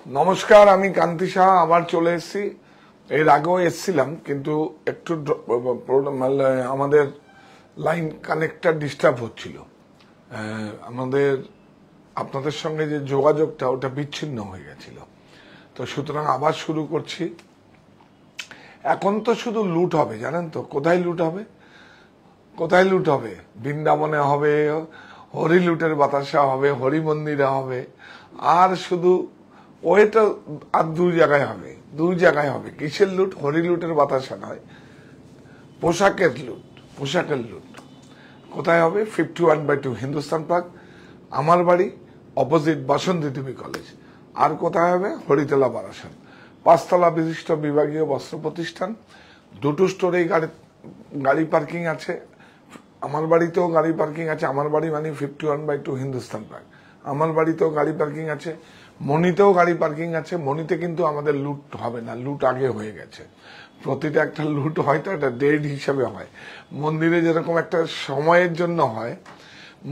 নমস্কার, আমি কান্তি সাহা আবার চলে এসেছি। এর আগেও এসেছিলাম, কিন্তু একটু আমাদের লাইন কানেক্টটা ডিস্টার্ব হচ্ছিল। আমাদের আপনাদের সঙ্গে যে যোগাযোগটা ওটা বিচ্ছিন্ন হয়ে গেছিল। তো সুতরাং আবার শুরু করছি। এখন তো শুধু লুট হবে, জানেন তো? কোথায় লুট হবে? কোথায় লুট হবে? বৃন্দাবনে হবে, হরি লুটের বাতাসা হবে, হরি মন্দিরে হবে, আর শুধু ওইটা আর দুই জায়গায় হবে। কিসের লুট? হরি লুটের বাতাসা নয়, পোশাকের লুট। পোশাকের লুট কোথায় হবে? 51/2 হিন্দুস্তান পার্ক, আমার বাড়ি, অপোজিট বাসন্তী দেবী কলেজ। আর কোথায় হবে? হরিতলা বারাসাত। 5 তলা বিশিষ্ট বিভাগীয় বস্ত্র প্রতিষ্ঠান, দুটো স্টোরে গাড়ি পার্কিং আছে। আমার বাড়িতেও গাড়ি পার্কিং আছে। আমার বাড়ি মানে 51/2 হিন্দুস্তান পার্ক। আমার বাড়িতেও গাড়ি পার্কিং আছে, মণিতেও গাড়ি পার্কিং আছে। মণিতে কিন্তু আমাদের লুট হবে না, লুট আগে হয়ে গেছে। প্রতিটা একটা লুট হয়তো একটা ডেট হিসাবে হয়। মন্দিরে যেরকম একটা সময়ের জন্য হয়,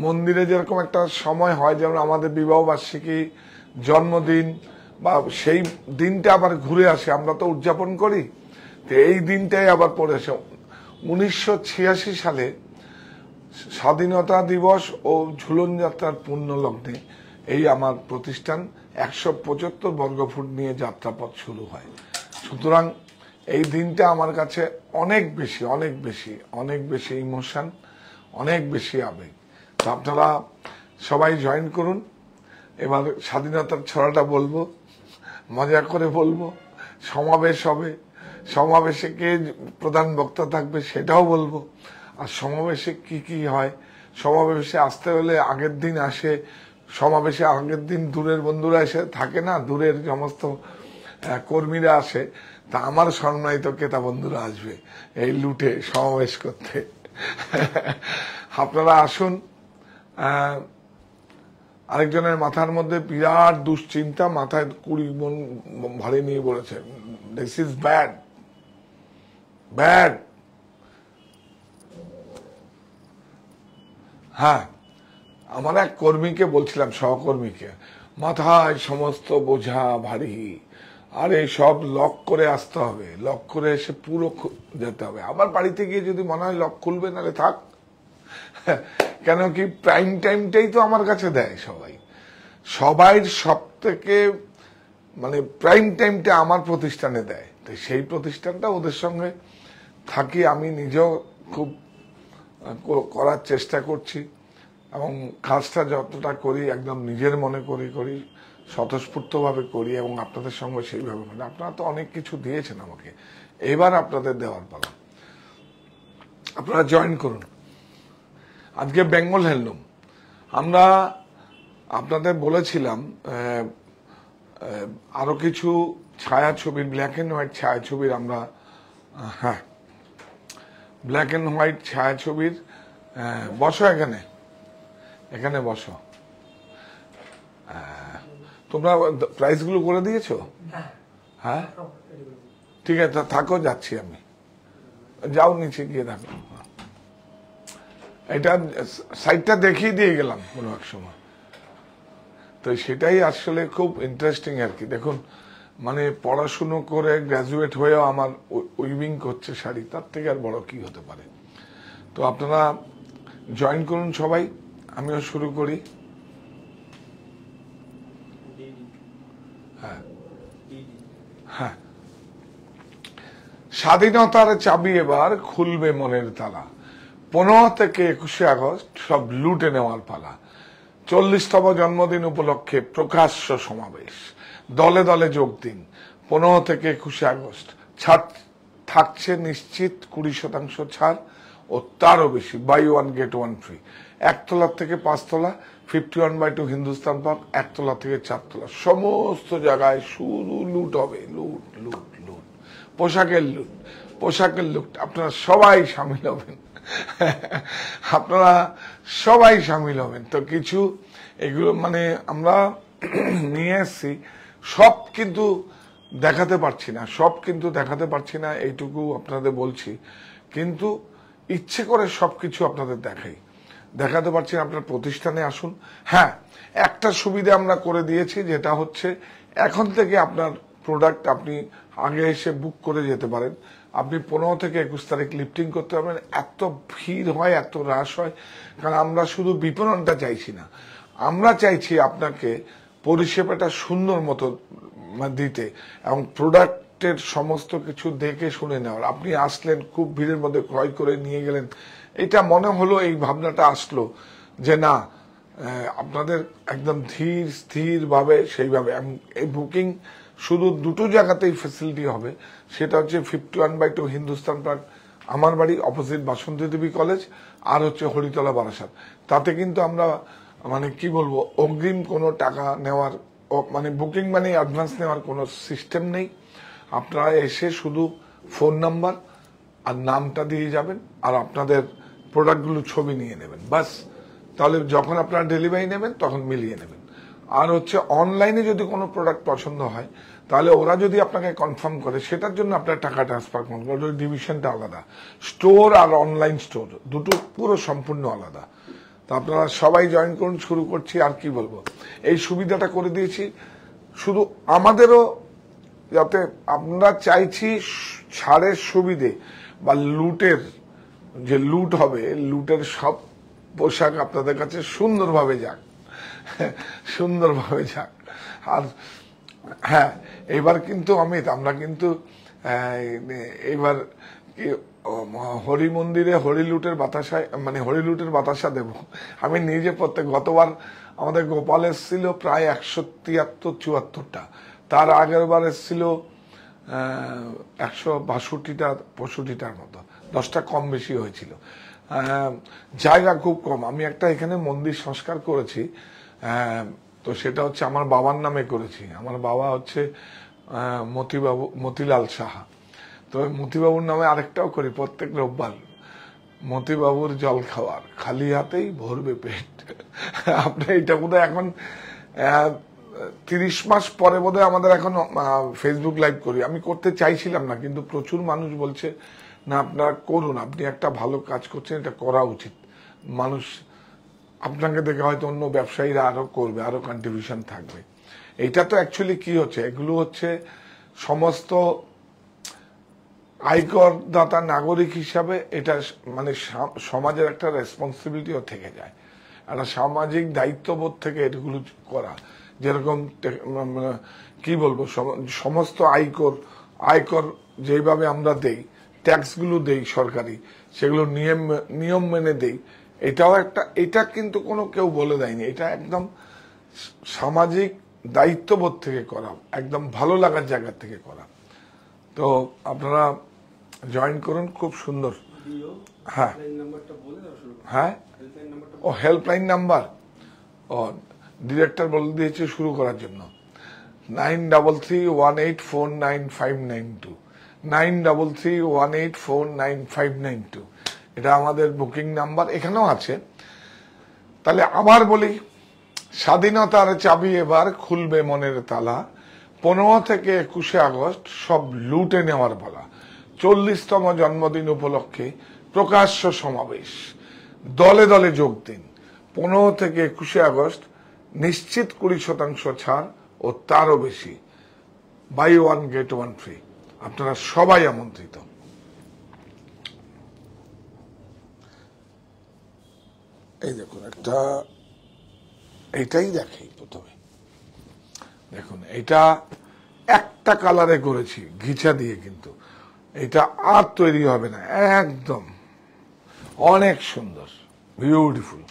মন্দিরে যেরকম একটা সময় হয়, যেমন আমাদের বিবাহ বার্ষিকী, জন্মদিন, বা সেই দিনটা আবার ঘুরে আসে, আমরা তো উদযাপন করি। তো এই দিনটাই আবার পড়ে আসে। 1986 সালে স্বাধীনতা দিবস ও ঝুলন যাত্রার পুণ্য লগ্নে এই আমার প্রতিষ্ঠান 175 বর্গফুট নিয়ে যাত্রাপথ শুরু হয়। সুতরাং এই দিনটা আমার কাছে অনেক বেশি ইমোশন, অনেক বেশি আবেগ। তো আপনারা সবাই জয়েন করুন। এবার স্বাধীনতার ছড়াটা বলবো, মজা করে বলবো। সমাবেশ হবে, সমাবেশে কে প্রধান বক্তা থাকবে সেটাও বলবো। আর সমাবেশে কি কি হয়, সমাবেশে আসতে হলে আগের দিন আসে, সমাবেশে আগের দিন দূরের বন্ধুরা এসে থাকে না, দূরের সমস্ত কর্মীরা আসে। তা আমার সম্মানিত ক্রেতা বন্ধুরা আসবে এই লুটে সমাবেশ করতে। আপনারা আসুন। আরেকজনের মাথার মধ্যে বিরাট দুশ্চিন্তা, মাথায় 20 মন ভারী নিয়ে বলেছে, দিস ইজ ব্যাড। হ্যাঁ, আমার এক কর্মীকে বলছিলাম, সহকর্মীকে, মাথায় সমস্ত বোঝা ভারী, আরে সব লক করে আসতে হবে, লক করে এসে পুরো যেতে হবে। আবার বাড়িতে গিয়ে যদি মনে হয় লক খুলবে, নাহলে থাক। কেন কি, প্রাইম টাইমটাই তো আমার কাছে দেয় সবাই সব থেকে মানে প্রাইম টাইমটা আমার প্রতিষ্ঠানে দেয়। তো সেই প্রতিষ্ঠানটা ওদের সঙ্গে থাকি। আমি নিজেও খুব করার চেষ্টা করছি, এবং কাজটা যতটা করি একদম নিজের মনে করি, স্বতঃস্ফূর্তভাবে করি, এবং আপনাদের সঙ্গে সেইভাবে করি। আপনারা তো অনেক কিছু দিয়েছেন আমাকে, এবার আপনাদের দেওয়ার পালা। আপনারা জয়েন করুন। আজকে বেঙ্গল হ্যান্ডলুম, আমরা আপনাদের বলেছিলাম আরো কিছু ছায়াছবির, ব্ল্যাক অ্যান্ড হোয়াইট ছায়াছবির আমরা, হ্যাঁ, ব্ল্যাক অ্যান্ড হোয়াইট ছায়াছবির, বসো এখানে বসো। তোমরা প্রাইসগুলো করে দিয়েছো? হ্যাঁ, ঠিক আছে, থাকো, যাচ্ছি আমি। যাও নিচে গিয়ে থাকো। এটা সাইটটা দেখিয়ে দিয়ে গেলাম কোনো এক সময়। তো সেটাই আসলে খুব ইন্টারেস্টিং আর কি। দেখুন, মানে পড়াশুনো করে গ্র্যাজুয়েট হয়েও আমার উইভিং করছে শাড়ি, তার থেকে আর বড় কি হতে পারে। তো আপনারা জয়েন করুন সবাই, আমিও শুরু করি। হ্যাঁ, স্বাধীনতার চাবি এবার খুলবে মনের তালা। 15 থেকে 21 আগস্ট সব লুটে নেওয়ার পালা। 40তম জন্মদিন উপলক্ষে প্রকাশ্য সমাবেশ, দলে দলে যোগ দিন। 15 থেকে 21 আগস্ট ছাড় থাকছে নিশ্চিত, 20% ছাড়, ও তারও বেশি, বাই 1 get 1 ফ্রি। 1 তলা থেকে 5 তলা, 51/2 হিন্দুস্তান পার্ক, 1 তলা থেকে 4 তলা, সমস্ত জায়গায় শুধু লুট হবে, লুট। পোশাকের লুট। আপনারা সবাই সামিল হবেন। তো কিছু এগুলো মানে আমরা নিয়ে এসছি, সব কিন্তু দেখাতে পারছি না, এইটুকু আপনাদের বলছি। কিন্তু ইচ্ছে করে সবকিছু আপনাদের দেখাতে পারছি। আপনার প্রতিষ্ঠানে আসুন। হ্যাঁ, একটা সুবিধা আমরা করে দিয়েছি, যেটা হচ্ছে এখন থেকে আপনার প্রোডাক্ট আপনি আগে এসে বুক করে যেতে পারেন। আপনি 15 থেকে 21 তারিখ লিফটিং করতে পারবেন। এত ভিড় হয়, এত রাশ হয়, কারণ আমরা শুধু বিপণনটা চাইছি না, আমরা চাইছি আপনাকে পরিষেবাটা সুন্দর মতো দিতে এবং প্রোডাক্টের সমস্ত কিছু দেখে শুনে নেওয়ার। আপনি আসলেন, খুব ভিড়ের মধ্যে ক্রয় করে নিয়ে গেলেন, এটা মনে হলো, এই ভাবনাটা আসলো যে না, আপনাদের একদম ধীর স্থির ভাবে সেইভাবে। এই বুকিং শুধু দুটো জায়গাতেই ফেসিলিটি হবে, সেটা হচ্ছে 51/2 হিন্দুস্তান পার্ক, আমার বাড়ি অপোজিট বাসন্তী দেবী কলেজ, আর হচ্ছে হরিতলা বারাসাত। তাতে কিন্তু আমরা মানে কি বলবো, অগ্রিম কোনো টাকা নেওয়ার মানে বুকিং মানে অ্যাডভান্স নেওয়ার কোনো সিস্টেম নেই। আপনারা এসে শুধু ফোন নাম্বার আর নামটা দিয়ে যাবেন আর আপনাদের প্রোডাক্টগুলো ছবি নিয়ে নেবেন, বাস। তাহলে যখন আপনারা ডেলিভারি নেবেন তখন মিলিয়ে নেবেন। আর হচ্ছে অনলাইনে যদি কোনো প্রোডাক্ট পছন্দ হয়, তাহলে ওরা যদি আপনাকে কনফার্ম করে, সেটার জন্য আপনার টাকা ট্রান্সফার করুন। ওই ডিভিশনটা আলাদা, স্টোর আর অনলাইন স্টোর দুটো পুরো সম্পূর্ণ আলাদা। তো আপনারা সবাই জয়েন করুন, শুরু করছি। আর কি বলবো, এই সুবিধাটা করে দিয়েছি শুধু আমাদেরও, যাতে আমরা চাইছি ছাড়ের সুবিধে বা লুটের যে লুট হবে, লুটের সব পোশাক আপনাদের কাছে সুন্দরভাবে যাক, সুন্দরভাবে যাক। আর হ্যাঁ, এবার কিন্তু অমিত, আমরা কিন্তু এবার হরি মন্দিরে হরিলুটের বাতাসায়, মানে হরিলুটের বাতাসা দেব আমি নিজে। গতবার আমাদের গোপাল এসেছিল প্রায় 173-74টা, তার আগের বার এসেছিল 162-65টার মতো, 10টা কম বেশি হয়েছিল। জায়গা খুব কম। আমি একটা এখানে মন্দির সংস্কার করেছি, তো সেটা হচ্ছে আমার বাবার নামে করেছি। আমার বাবা হচ্ছে মতিলাল সাহা। তো মতিবাবুর নামে আরেকটাও করি প্রত্যেক রোববার, মতিবাবুর জল খাওয়ার, খালি হাতেই ভরবে পেট। আপনি এটা বোধহয় এখন 30 মাস পরে বোধহয় আমাদের এখন ফেসবুক লাইভ করি। আমি করতে চাইছিলাম না, কিন্তু প্রচুর মানুষ বলছে না আপনারা করুন, আপনি একটা ভালো কাজ করছেন, এটা করা উচিত। মানুষ আপনাকে দেখে হয়তো অন্য ব্যবসায়ীরা আরো করবে, আরো কন্ট্রিবিউশন থাকবে। এটা তো অ্যাকচুয়ালি কি হচ্ছে, এগুলো হচ্ছে সমস্ত আয়কর দাতা নাগরিক হিসাবে এটা মানে সমাজের একটা রেসপন্সিবিলিটিও থেকে যায়, একটা সামাজিক দায়িত্ববোধ থেকে এগুলো করা। যেরকম কি বলবো, সমস্ত আয়কর যেভাবে আমরা দেই, ট্যাক্সগুলো দেই সরকারি, সেগুলো নিয়ম মেনে দেই, এটাও একটা, এটা কিন্তু কোনো কেউ বলে দেয়নি, এটা একদম সামাজিক দায়িত্ববোধ থেকে করা, একদম ভালো লাগার জায়গা থেকে করা। তো আপনারা জয়েন করুন, খুব সুন্দর। হ্যাঁ হ্যাঁ, ও হেল্পলাইন নাম্বার, ও ডিরেক্টর বলে দিয়েছে শুরু করার জন্য, 9331849592, 9331849592, এটা আমাদের বুকিং নাম্বার, এখানেও আছে। তাহলে আবার বলি, স্বাধীনতার চাবি এবার খুলবে মনের তালা, 15 থেকে 21 আগস্ট সব লুটে নেওয়ার পালা। 40তম জন্মদিন উপলক্ষে প্রকাশ্য সমাবেশ, দলে দলে যোগ দিন। 15 থেকে 21 আগস্ট নিশ্চিত 20% ছাড় ও তারও বেশি, বাই 1 গেট 1 ফ্রি। আপনারা সবাই আমন্ত্রিত। এই দেখুন একটা, এইটাই দেখেই প্রথমে দেখুন, এটা একটা কালারে করেছি ঘিচা দিয়ে, কিন্তু এটা আর তৈরি হবে না, একদম অনেক সুন্দর, বিউটিফুল।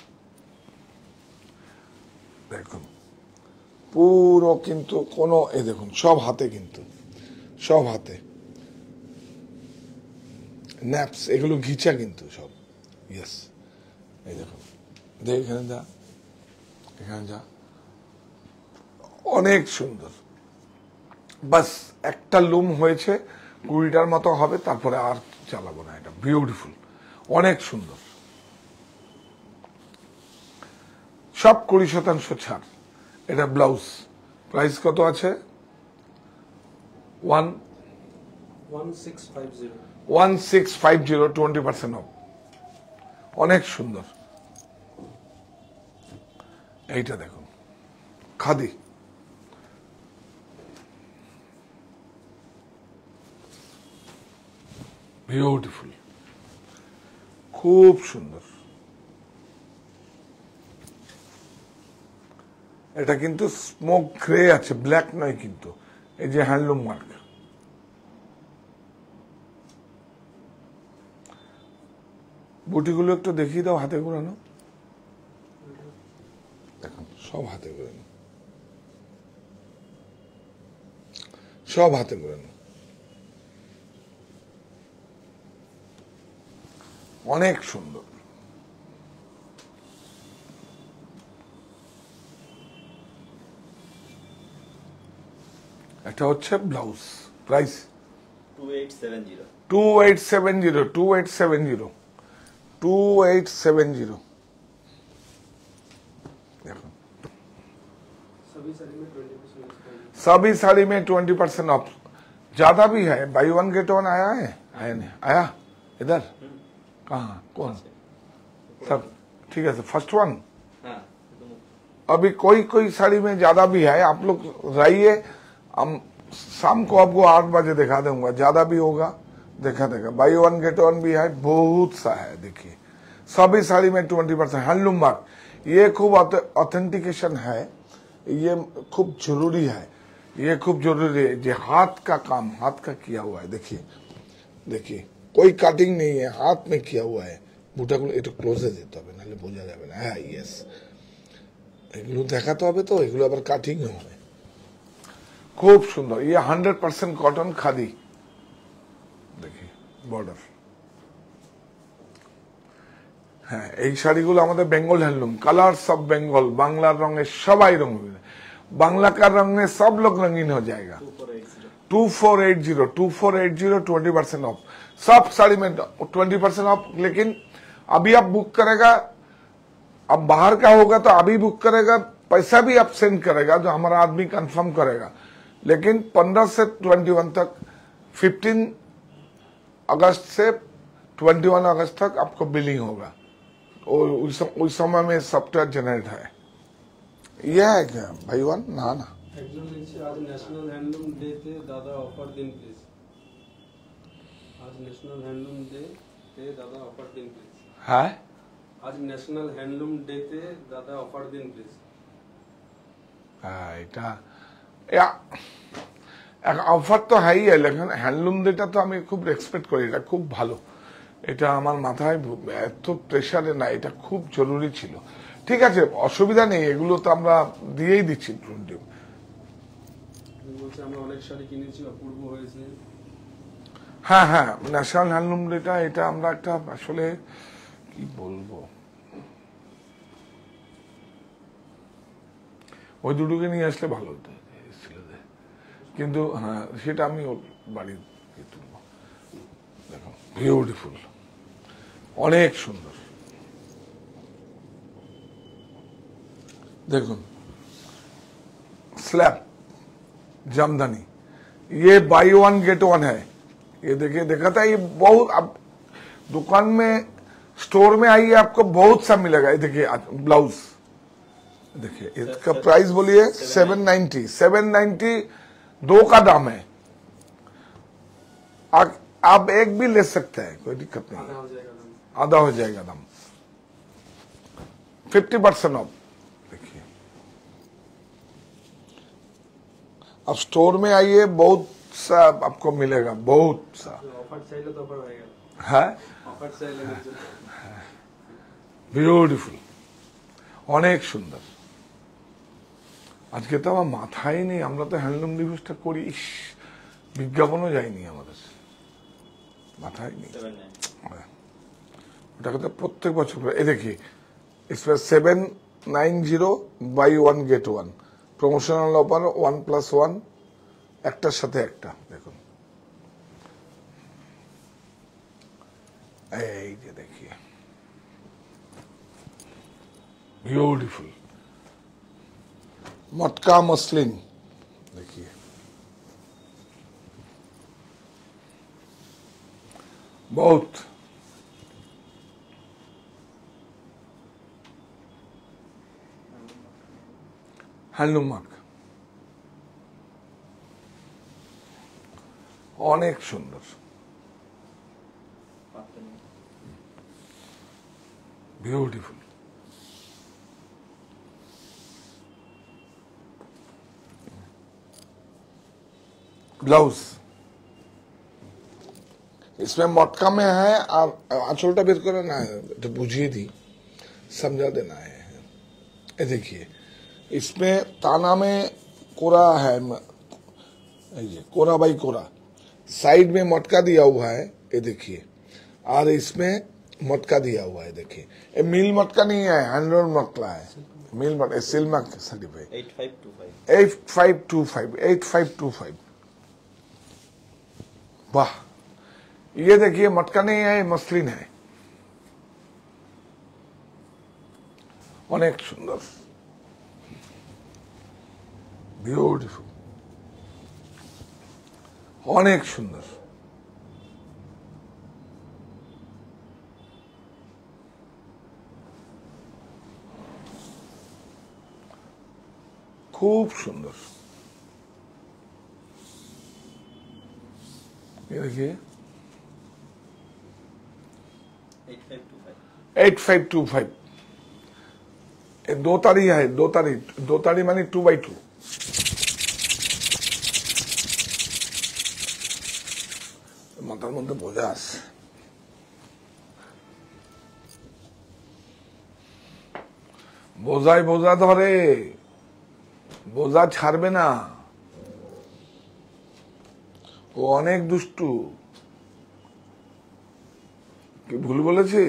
দেখুন পুরো, কিন্তু কোনো, এই দেখুন সব হাতে, কিন্তু সব হাতে ন্যাপস, এগুলো ঘিচা কিন্তু সব। ইয়েস, এই দেখুন, এখানে যা, এখানে যা, অনেক সুন্দর। বাস একটা লুম হয়েছে, 20টার মতো হবে, তারপরে আর চালাবো না। এটা বিউটিফুল, অনেক সুন্দর, সব 20% ছাড়। এটা ব্লাউজ, প্রাইস কত আছে? 1650, 20% অফ, অনেক সুন্দর। এইটা দেখুন, খাদি, বিউটিফুল, খুব সুন্দর। এটা কিন্তু স্মোক গ্রে আছে, ব্ল্যাক নয় কিন্তু। এই যে হ্যান্ডলুম মার্ক, বুটিগুলো একটু দেখিয়ে দাও, হাতে ঘোরানো। দেখুন সব হাতে ঘোরানো, সব হাতে ঘোরানো, অনেক সুন্দর। এটা হচ্ছে ব্লাউজ, প্রাইস 2870 2870 2870 2870। देखो सभी साड़ी में 20% ऑफ, ज्यादा भी है। बाई वन गेट वन आया है, आया नहीं आया? इधर कहाँ, कौन? सब ठीक है, फर्स्ट वन। हाँ अभी कोई कोई साड़ी में ज्यादा भी है, आप लोग रहिए, हम शाम को आपको 8 बजे दिखा दूंगा, ज्यादा भी होगा देखा देगा। बाई वन गेट वन भी है, बहुत सा है। देखिए सभी साड़ी में 20% हैंडलूम मार्क, ये खूब ऑथेंटिकेशन है, ये खूब जरूरी है, ये खूब जरूरी है। ये हाथ का काम, हाथ का किया हुआ है। देखिए देखिए कोई काटिंग नहीं है, हाथ में किया हुआ है। বুটাগুলো একটু ক্লোজে যেতে হবে, নাহলে বোঝা যাবে না। হ্যাঁ ইয়েস, এগুলো দেখাতে হবে তো, এগুলো আবার কাটিং হবে। খুব সুন্দর, ये 100% কটন খাদি। দেখি বর্ডার, হ্যাঁ এই শাড়িগুলো আমাদের Bengal handloom, colours of Bengal. বাংলার রঙে সবাই রঙিন, बांग्ला का रंग में सब लोग रंगीन हो जाएगा। 2480 20% ऑफ, सब साड़ी में 20% ऑफ। लेकिन अभी आप बुक करेगा, अब बाहर का होगा तो अभी बुक करेगा, पैसा भी आप सेंड करेगा जो हमारा आदमी कंफर्म करेगा। लेकिन 15 से 21 तक, 15 अगस्त से 21 अगस्त तक आपको बिलिंग होगा, और उस समय में सॉफ्टवेयर जनरेट है। यह है क्या भाई वन? ना ना, आज नेशनल हैंडलूम डे थे, दादा ऑफर दिन प्लीज। आज नेशनल हैंडलूम डे थे, दादा ऑफर दिन प्लीज। है आज नेशनल हैंडलूम डे थे, दादा ऑफर दिन प्लीज। এটা অফার তো হাই, लेकिन হ্যান্ডলুম ডেটা তো আমি খুব রেসপেক্ট করি, এটা খুব ভালো। এটা আমার মাথায় এত প্রেসারে না, এটা খুব জরুরি ছিল। ঠিক আছে, অসুবিধা নেই, এগুলো তো আমরা দিয়েই দিচ্ছি। বলছে আমরা অনেক শাড়ি কিনেছি, অপূর্ব হয়েছে। হ্যাঁ হ্যাঁ, ন্যাশনাল হ্যান্ডলুম ডেটা, এটা আমরা একটা আসলে কি বলবো, ওই দুটোকে নিয়ে আসলে ভালো হতো ছেলেদের, কিন্তু হ্যাঁ সেটা আমি ওর বাড়ি তুলবো। দেখো বিউটিফুল, অনেক সুন্দর। देखो स्लैब जामदानी, ये बाई वन गेट वन है। ये देखिए, देखा था ये बहुत, अब दुकान में स्टोर में आइए आपको बहुत सा मिलेगा। ये देखिए ब्लाउज, देखिए इसका प्राइस बोलिए 790 790, 2 का दाम है। आप एक भी ले सकते हैं, कोई दिक्कत नहीं, आधा हो जाएगा दाम। आधा हो जाएगा दाम। 50% ऑफ। देखिए अब स्टोर में आइए, बहुत सा आपको मिलेगा, बहुत सा ऑफर चाहिए तो ऑफर आएगा, है। ऑफर चाहिए বিউটিফুল, অনেক সুন্দর। আজকে তো আমার মাথায় নেই, আমরা তো হ্যান্ডলুম দিবসটা করি, ইস, বিজ্ঞাপনও যায়নি আমাদের, মাথায় নেই। ওটাকে তো প্রত্যেক বছর করে। এ দেখি इसमें 790 buy one get one, promotional offer 1+1, একটার সাথে একটা। দেখুন এই যে দেখিए, ब्यूटीफुल मटका मसलिन, देखिए बहुत হ্যান্ডলুম মার্ক, অনেক সুন্দর। ब्यूटीफुल। ब्लाउज इसमें मटका में है और आंचलटा बेर करे ना तो बुझिए दी, समझा देना है। ये देखिए इसमें ताना में कोरा है, ये कोरा बाई कोरा, साइड में मटका दिया हुआ है, ये देखिए, और इसमें मटका दिया हुआ है। देखिए ये मिल मटका नहीं है, हैंडलूम मटका है, मिल मटका सिल्मा सर्टिफाइड। 8525 वाह, ये देखिए मटका नहीं है, मसलिन है, अनेक सुंदर, ब्यूटीफुल, अनेक सुंदर। खूब सुंदर। ये देखिए 8525 दो तारी है, दो तारी मानी 2x2। মাথার মধ্যে বোঝা আছে, বোঝায় বোঝা ধরে, বোঝা ছাড়বে না, ও অনেক দুষ্টু। কি ভুল বলেছি?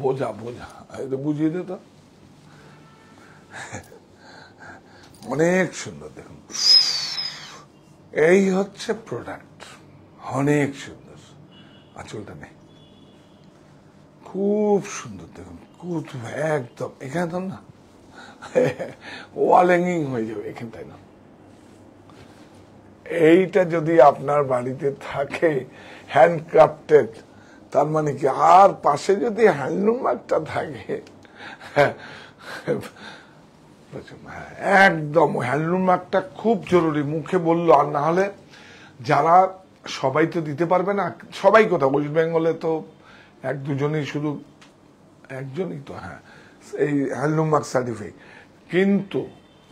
বোঝা বোঝা, এটা বুঝিয়ে দে তো। অনেক সুন্দর দেখুন, এই হচ্ছে প্রোডাক্ট, অনেক সুন্দর। আঁচলটা নেই, খুব সুন্দর দেখুন, খুব একদম এখানে তো না ওয়াল হ্যাঙ্গিং হয়ে যাবে এখানটায় না। এইটা যদি আপনার বাড়িতে থাকে হ্যান্ডক্রাফটেড, তার মানে কি, আর পাশে যদি হ্যান্ডলুম একটা থাকে, একদম হ্যান্ডলুম একটা খুব জরুরি, মুখে বললো। আর না হলে যারা সবাই তো দিতে পারবে না, সবাই কোথাও ওয়েস্ট বেঙ্গলে তো এক দুজনই, শুধু একজনই তো, হ্যাঁ, এই হ্যান্ডলুম মার্ক সার্টিফাইড, কিন্তু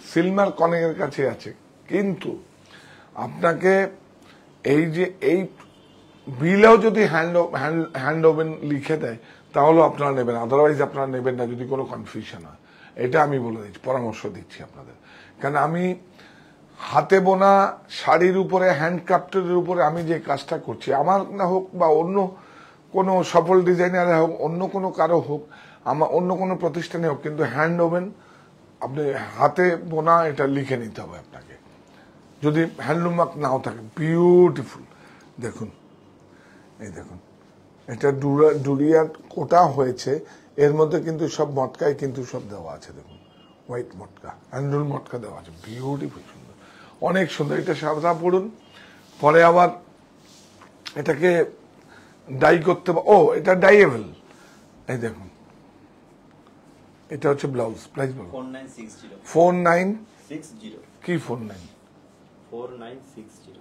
সিলমার কনেকের কাছে আছে। কিন্তু আপনাকে এই যে এই বিলেও যদি হ্যান্ড ওভেন লিখে দেয় তাহলে আপনারা নেবেন, আদারওয়াইজ আপনারা নেবেন না যদি কোনো কনফিউশন হয়। এটা আমি বলে দিচ্ছি, পরামর্শ দিচ্ছি আপনাদের। কারণ আমি হাতে বোনা শাড়ির উপরে, হ্যান্ডক্রাফটের উপরে আমি যে কাজটা করছি, আমার না হোক বা অন্য কোনো সফল ডিজাইনার হোক, অন্য কোনো কারো হোক, আমার অন্য কোনো প্রতিষ্ঠানে হোক, কিন্তু হ্যান্ড ওভেন আপনি হাতে বোনা এটা লিখে নিতে হবে আপনাকে, যদি হ্যান্ডলুম মার্ক নাও থাকে। বিউটিফুল দেখুন, এই দেখুন, এটা ডুরিয়া কোটা হয়েছে, এর মধ্যে কিন্তু সব মটকায় কিন্তু সব দেওয়া আছে। দেখুন হোয়াইট মটকা, হ্যান্ডলুম মটকা দেওয়া আছে, বিউটিফুল সুন্দর, অনেক সুন্দর। এটা সাদা পড়ুন, পরে আবার এটাকে ডাই করতে, ও এটা ডাইয়েবল। এই দেখুন, এটা হচ্ছে ব্লাউজ, প্রাইস বলুন। 4960 কি 49? 4960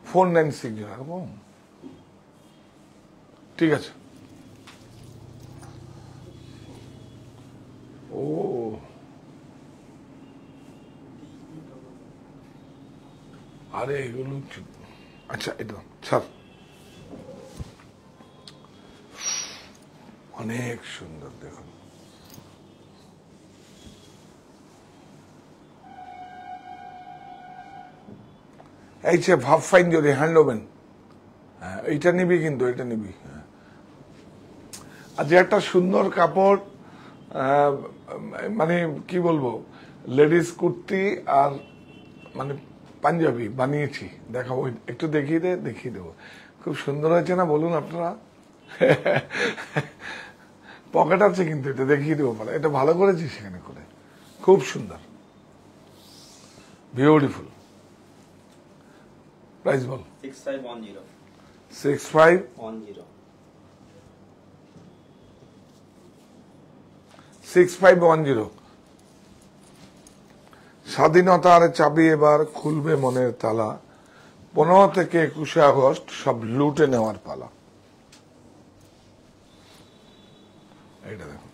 4960 এরকম, ঠিক আছে। ও আরে এগুলো আচ্ছা, এটা ছাড়, অনেক সুন্দর দেখুন। এই যে ভাব ফাইন যদি হ্যান্ড ওভেন, হ্যাঁ এইটা নিবি, কিন্তু এটা নিবি। হ্যাঁ, আর যে একটা সুন্দর কাপড়, মানে কি বলবো, লেডিস কুর্তি আর মানে পাঞ্জাবি বানিয়েছি, দেখাবো, একটু দেখিয়ে দেবো। খুব সুন্দর হয়েছে না বলুন আপনারা? পকেট আছে কিন্তু, এটা দেখিয়ে দেবো, মানে এটা ভালো করেছি সেখানে করে, খুব সুন্দর, বিউটিফুল। প্রাইস বল। 6510 6510 6510। স্বাধীনতার চাবি এবার খুলবে মনের তালা, 15 থেকে 21 আগস্ট সব লুটে নেওয়ার পালা। এটা দেখুন,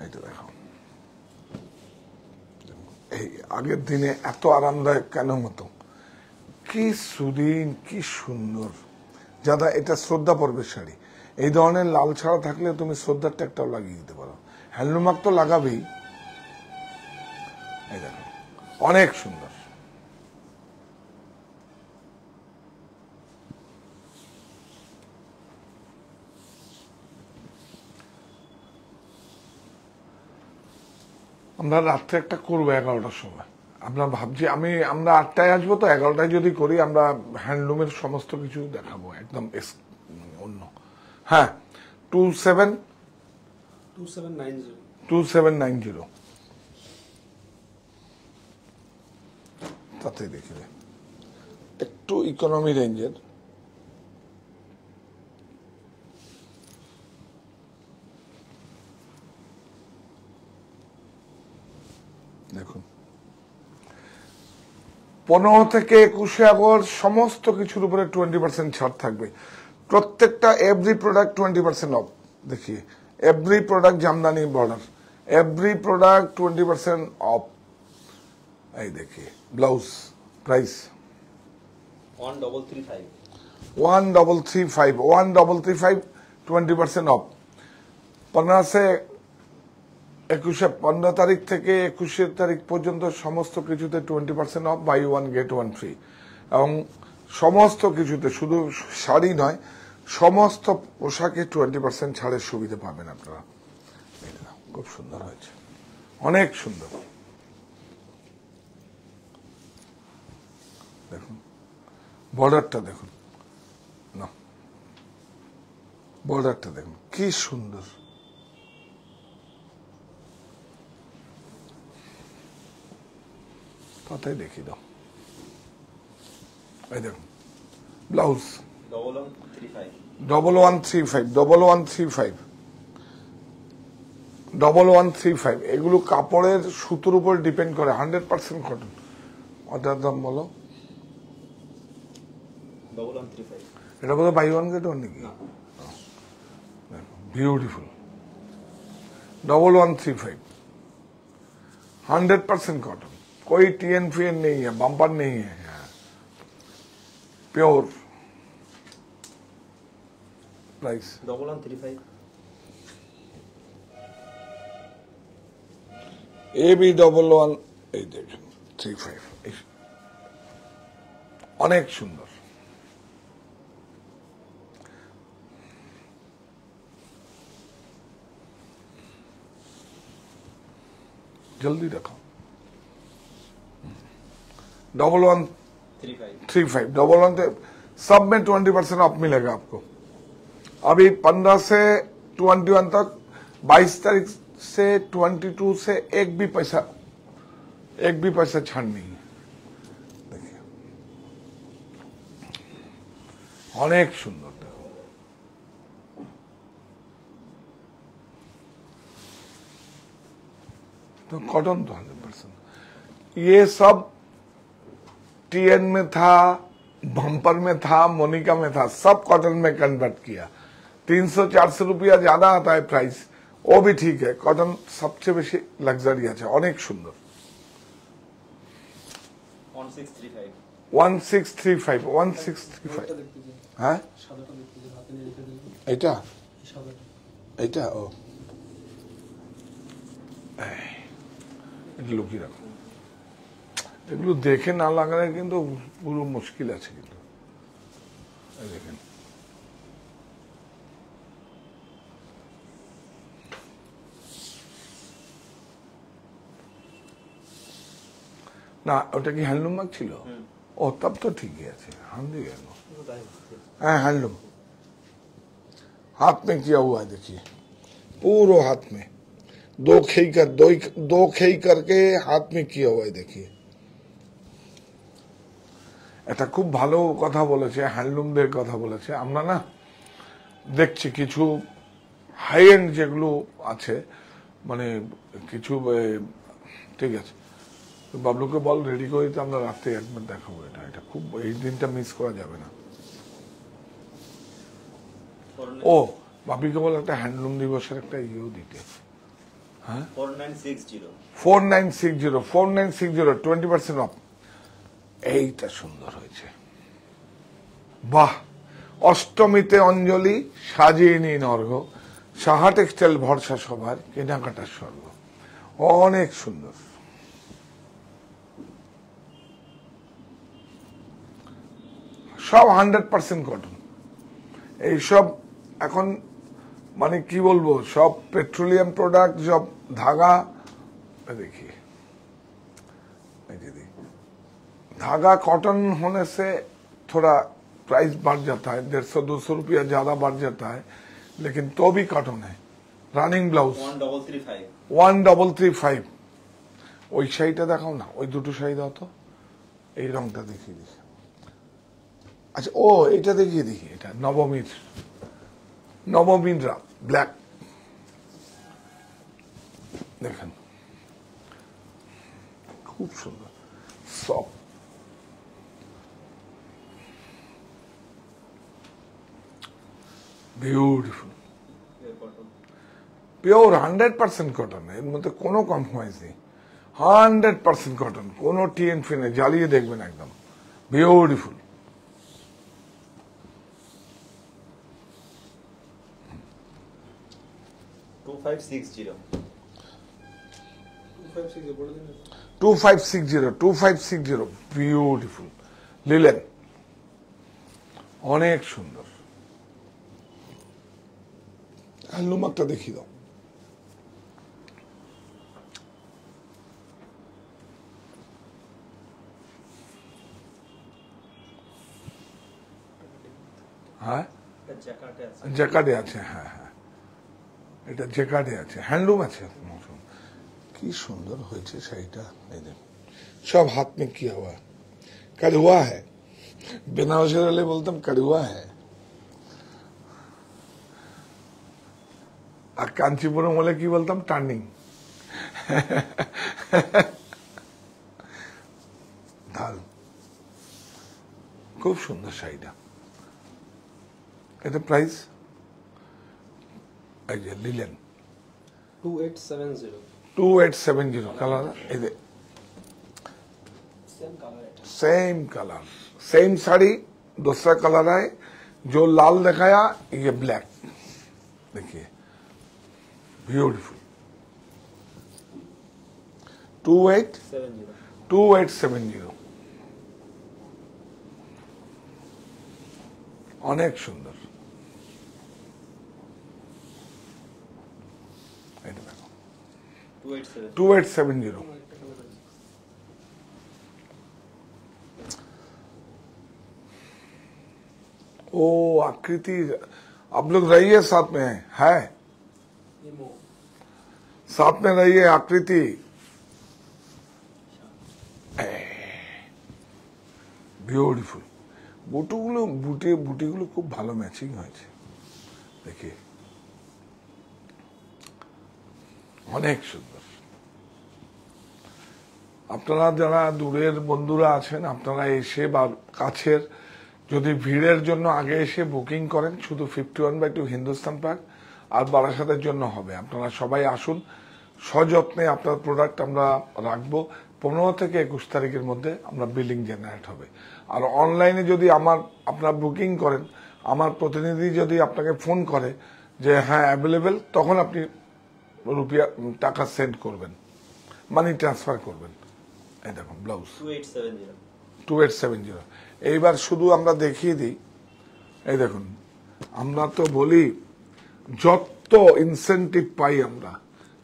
এইটা দেখো, এই আগের দিনে এত আরামদায়ক কেন মতো, কি সুদিন, কি সুন্দর। যারা এটা শ্রদ্ধা পর্বের শাড়ি, এই ধরনের লাল ছাড়া থাকলে তুমি শ্রদ্ধার ট্যাগটাও লাগিয়ে দিতে পারো। হ্যান্ডলুম মার্ক তো লাগাবেই। এই দেখো, অনেক সুন্দর। আমরা রাত্রে একটা করবো 11টার সময়। আমরা ভাবছি আমরা 8টায় আসবো, তো 11টায় যদি করি আমরা হ্যান্ডলুমের সমস্ত কিছু দেখাবো একদম অন্য। হ্যাঁ, 2790 তাতে দেখিবে একটু ইকোনমি রেঞ্জের। দেখুন, 15 থেকে 21 আগস্ট সমস্ত কিছুর উপরে 20% ছাড় থাকবে। প্রত্যেকটা এভরি প্রোডাক্ট 20% অফ। দেখিয়ে every product Jamdani border, every product 20% of. এই দেখিয়ে ব্লাউজ প্রাইস 1335 20% অফ। 15 তারিখ থেকে 21 তারিখ পর্যন্ত সমস্ত কিছুতে 20% অফ, বাই 1 গেট 1 ফ্রি। এবং সমস্ত কিছুতে, শুধু শাড়ি নয়, সমস্ত পোশাকে 20% ছাড়ের সুবিধা পাবেন আপনারা। খুব সুন্দর হয়েছে, অনেক সুন্দর। দেখুন বর্ডারটা, দেখুন না, বর্ডারটা দেখুন কি সুন্দর। কথাই দেখি দাও। এই দেখুন ব্লাউজ 1135 এগুলো কাপড়ের সুতোর উপর ডিপেন্ড করে, 100% কটন। ওটার দাম বলো। এটা বোধহয় বাই 1 গেট 1 নাকি? বিউটিফुल। 1135 100% कॉटन, कोई टीएन फीएन नहीं है, बम्पर नहीं है, प्योर। प्राइस 1135 AB1135 অনেক সুন্দর। जल्दी रखो। 1135 सब में 20% ऑफ मिलेगा आपको। अभी 15 से 21 तक, 22 तारीख से 22 से एक भी पैसा छाड़ नहीं है। देखिए अनेक सुंदर। देखो तो कॉटन तो 100%। ये सब टीएन में था, बम्पर में था, मोनिका में था, सब कॉटन में कन्वर्ट किया। 300-400 रुपया ज्यादा आता है प्राइस, वो भी ठीक है। कॉटन सबसे बेশি लग्जरी আছে, অনেক সুন্দর। 1635 হ্যাঁ, এটা এটা ও এগুলো কি রাখো, এগুলো দেখে না লাগালে কিন্তু পুরো মুশকিল আছে। কিন্তু দেখেন না, ওটা কি হ্যান্ডলুম মার্ক ছিল? ও তব তো ঠিকই আছে। হান্দি গেল, হ্যাঁ हैंडलूम। हाथ में किया हुआ है, देखिए पूरा हाथ में दो खेई करके हाथ में किया हुआ है। देखिए এটা খুব ভালো কথা বলেছে, হ্যান্ডলুমদের কথা বলেছে। আমরা না দেখছি কিছু হাই এন্ড যেগুলো আছে, মানে কিছু ঠিক আছে, তো বাবলুকে বল রেডি করে দিতে, আমরা রাতে একবার দেখাবো। এটা এটা খুব, এই দিনটা মিস করা যাবে না। ও বাপিকে বল একটা হ্যান্ডলুম দিবসের একটা ইয়েও দিতে। হ্যাঁ 4960 4960 20% অফ। এইটা সুন্দর হয়েছে, বাহ। অষ্টমীতে অঞ্জলি, সাজিয়ে নিন অর্ঘ, সাহা টেক্সটাইল ভরসা সবার, কেনাকাটার স্বর্গ। অনেক সুন্দর। সব 100% কটন। এইসব এখন মানে কি বলবো, सब पेट्रोलियम प्रोडक्ट, सब धागा। देखिए धागा कॉटन होने से थोड़ा प्राइस बढ़ जाता है, 150-200 रुपया ज्यादा बढ़ जाता है, लेकिन तो भी कॉटन है। Running blouse 1335। ওই শাড়িটা দেখাও না, ওই দুটো শাড়ি দাও তো, এই রংটা দেখিয়ে দিই। আচ্ছা ও এটা দেখিয়ে দিই, এটা নবমীর রাত, ব্ল্যাক। দেখেন খুব সুন্দর, সফট, বিউটিফুল, পিওর 100% কটন। এর মধ্যে কোনো কম্প্রোমাইজ নেই, 100% কটন, কোনো টিএনপি নেই। জ্বালিয়ে দেখবেন, একদম বিউটিফুল। $2560 2560 বিউটিফুল লিলেন, অনেক সুন্দর। হ্যান্ডলুমটা দেখিয়ে দাও। হ্যাঁ জ্যাকার্ডে আছে, হ্যাঁ হ্যাঁ এটা জ্যাকার্ডে আছে, হ্যান্ডলুম আছে। কি সুন্দর হয়েছে শাড়িটা। এই দেখুন সব হাত में किया हुआ है, कढ़ुआ है। বেনারসের হলে বলতাম कढ़ुआ है, আর কাঞ্চিপুরম হলে কি বলতাম, টার্নিং। ঢাল, খুব সুন্দর শাড়িটা। এটা প্রাইস এই যে linen 2870 colour, same colour, same sari, दूसरा कलर है। जो लाल दिखाया ये ब्लैक, देखिए ब्यूटीफुल। 2870 অনেক সুন্দর। এটা দেখো 2870। ओ आकृति, आप लोग रहिए साथ में, है साथ में रहिए। आकृति বিউটিফুল। বুটিগুলো খুব ভালো ম্যাচিং হয়েছে, দেখি অনেক সুন্দর। আপনারা যারা দূরের বন্ধুরা আছেন, আপনারা এসে বা কাছের, যদি ভিড়ের জন্য আগে এসে বুকিং করেন, শুধু 51/2 হিন্দুস্তান পার্ক আর বারাসাতের জন্য হবে। আপনারা সবাই আসুন, সযত্নে আপনার প্রোডাক্ট আমরা রাখবো। 15 থেকে 21 তারিখের মধ্যে আমরা বিলিং জেনারেট হবে। আর অনলাইনে যদি আপনার বুকিং করেন, আমার প্রতিনিধি যদি আপনাকে ফোন করে যে হ্যাঁ অ্যাভেলেবেল, তখন আপনি টাকা সেন্ড করবেন, মানি ট্রান্সফার করবেন। এই দেখুন ব্লাউজ 2870। এইবার শুধু আমরা দেখিয়ে দিই, এই দেখুন, আমরা তো বলি যত ইনসেন্টিভ পাই, আমরা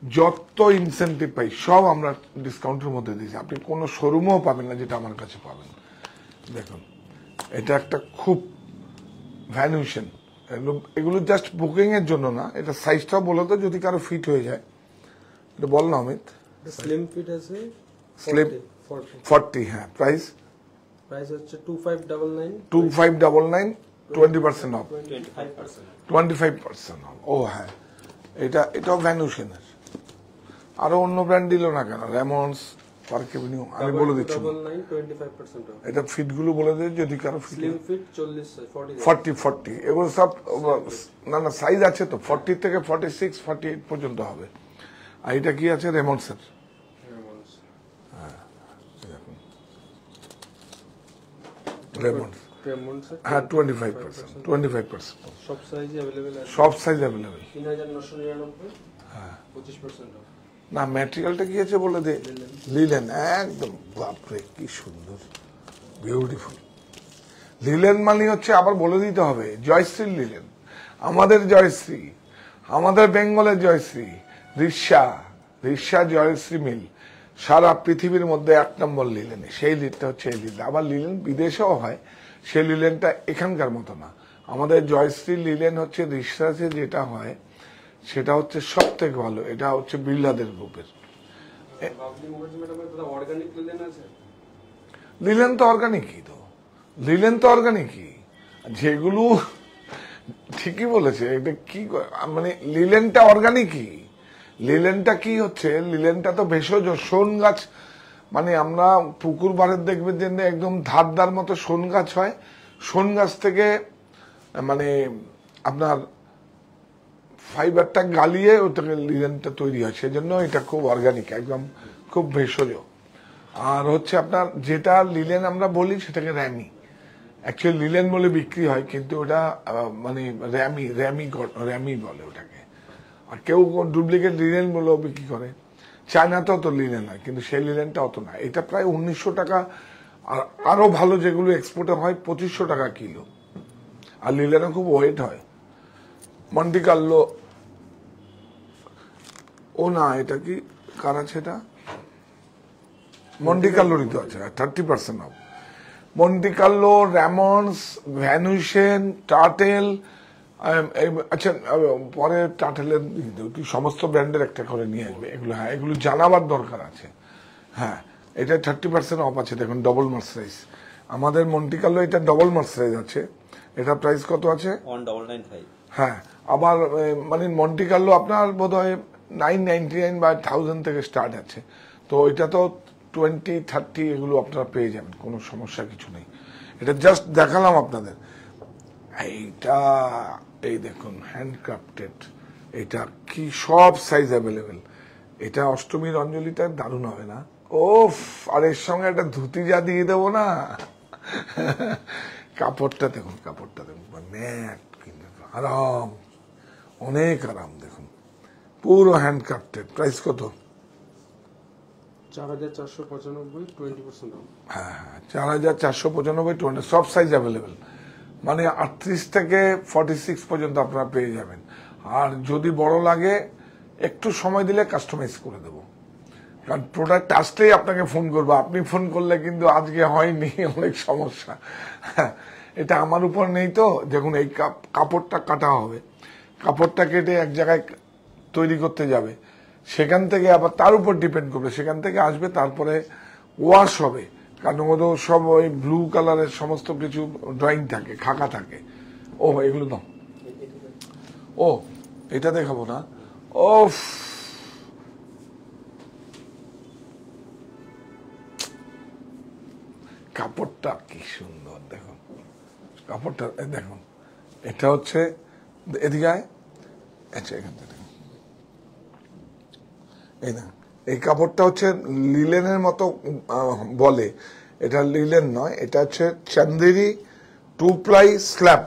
যত ইনসেন্টিভ পাই সব আমরা ডিসকাউন্টের মধ্যে দিয়েছি। আপনি কোনো শোরুমও পাবেন না যেটা আমার কাছে পাবেন। দেখুন এটা একটা খুব ভ্যালুয়েশন, এগুলো জাস্ট বুকিং এর জন্য না, এটা সাইজটাও বলে তো, যদি কারো ফিট হয়ে যায়। এটা বল না অমিত। স্লিম ফিট আছে, স্লিম 40। হ্যাঁ প্রাইস হচ্ছে 2599 20% অফ, 25% অফ। ও হ্যাঁ, এটাও ভ্যানুশনের। আরো অন্য ব্র্যান্ড দিল না কেন, রেমন্ডস, পার কেবিনিং আমি বলে দিচ্ছি। 25% off। এটা ফিটগুলো বলে দিই যদি কারো ফিট স্লিম ফিট 40 40 40 এগুলো সব না না সাইজ আছে তো 40 থেকে 46 48 পর্যন্ত হবে। আর এটা কি আছে রেমন্ডসের রেমন্ডস হ্যাঁ 25% সব সাইজে अवेलेबल আছে, সব সাইজ অ্যাভেলেবেল। 3999 25% off। না ম্যাটেরিয়ালটা কি আছে বলে দে। লিলেন, একদম বাপরে কি সুন্দর বিউটিফুল। লিলেন মানে হচ্ছে আবার বলে দিতে হবে জয়শ্রী লিলেন, আমাদের জয়শ্রী, আমাদের বেঙ্গলের জয়শ্রী, রিসা জয়শ্রী মিল সারা পৃথিবীর মধ্যে 1 নম্বর লিলেন। সেই লিলটা হচ্ছে এই লিলেন। আবার লিলেন বিদেশেও হয়, সেই লিলেনটা এখানকার মতো না। আমাদের জয়শ্রী লিলেন হচ্ছে রিসার্চে যেটা হয় সেটা হচ্ছে সব থেকে ভালো। এটা হচ্ছে বিড়লাদের গ্রুপের বাবলি মুখার্জি ম্যাডামের দাদা অর্গানিক লিলেন আছে। লিলেন তো অর্গানিকই, তো লিলেন তো অর্গানিকই। যেগুলো ঠিকই বলেছে, এটা কি মানে লিলেনটা অর্গানিকই। লিলেনটা কি হচ্ছে, লিলেনটা তো ভেষজ শোন গাছ, মানে আমরা পুকুর বাড়ির দেখবেন যে একদম ধারদার মতো শোন গাছ হয়, শোন গাছ থেকে মানে আপনার ফাইবারটা গালিয়ে ওটাকে লিলেনটা তৈরি হয়। সেজন্য এটা খুব অর্গানিক, একদম খুব ভেষজ। আর হচ্ছে আপনার যেটা লিলেন আমরা বলি সেটাকে র্যামি, অ্যাকচুয়ালি লিলেন বলে বিক্রি হয়, কিন্তু ওটা মানে র্যামি বলে ওটাকে। আর কেউ ডুপ্লিকেট লিলেন বলেও বিক্রি করে। চায়নাতেও তো লিলেন হয়, কিন্তু সেই লিলেনটা অত না। এটা প্রায় 1900 টাকা, আর আরো ভালো যেগুলো এক্সপোর্টে হয় 2500 টাকা কিলো। আর লিলেনও খুব ওয়েট হয়। মন্টি কার্লো, ও না এটা কি কার আছে, এটা মন্টি কার্লোরই তো আছে 30% অফ। মন্টি কার্লো, র্যামন্স, ভ্যানুসেন, টার্টেল, আচ্ছা পরে টার্টেলের সমস্ত ব্র্যান্ডের একটা করে নিয়ে আসবে এগুলো। হ্যাঁ এগুলো জানাবার দরকার আছে। হ্যাঁ এটা 30% অফ আছে, দেখুন ডবল মার্সারাইজ। আমাদের মন্টি কার্লো এটা ডবল মার্সারাইজ আছে। এটা প্রাইস কত আছে? 1995। হ্যাঁ আবার মানে মন্টি কার্লো আপনার বোধ হয় 999 বা 1000 থেকে স্টার্ট আছে। তো এটা তো 20 30 এগুলো আপনারা পেয়ে যাবেন, কোনো সমস্যা কিছু নেই। এটা জাস্ট দেখালাম আপনাদের। এইটা এই দেখুন হ্যান্ডক্রাফটেড, এটা কি সব সাইজ অ্যাভেলেবেল। এটা অষ্টমীর অঞ্জলিটা দারুণ হবে না? ওফ, আর এর সঙ্গে একটা ধুতি যা দিয়ে দেবো না। কাপড়টা দেখুন, কাপড়টা দেখুন, ম্যাট, কিন্তু আরাম, অনেক আরাম। দেখুন পুরো হ্যান্ডক্রাফটেড। প্রাইস কত? 4495 20% off। হ্যাঁ 4495 সব সাইজ অ্যাভেলেবেল, মানে 38 থেকে 46 পর্যন্ত আপনারা পেয়ে যাবেন। আর যদি বড় লাগে একটু সময় দিলে কাস্টমাইজ করে দেবো, কারণ প্রোডাক্ট আসলেই আপনাকে ফোন করবো। আপনি ফোন করলে কিন্তু আজকে হয়নি, অনেক সমস্যা। এটা আমার উপর নেই তো। দেখুন এই কাপড়টা কাটা হবে, কাপড়টা কেটে এক জায়গায় তৈরি করতে যাবে, সেখান থেকে আবার তার উপর ডিপেন্ড করবে, সেখান থেকে আসবে, তারপরে ওয়াশ হবে, কারণ ওদের সব ওই ব্লু কালারের সমস্ত কিছু ড্রয়িং থাকে, খাকা থাকে। ও এগুলো দাও, ও এটা দেখাবো না। ও কাপড়টা কি সুন্দর, দেখুন কাপড়টা দেখুন। এটা হচ্ছে এদিকে আয়, আচ্ছা এখান থেকে এই না, এই কাপড়টা হচ্ছে লিলেনের মতো বলে, এটা লিলেন নয়, এটা হচ্ছে চান্দেরি 2 ply স্ল্যাব।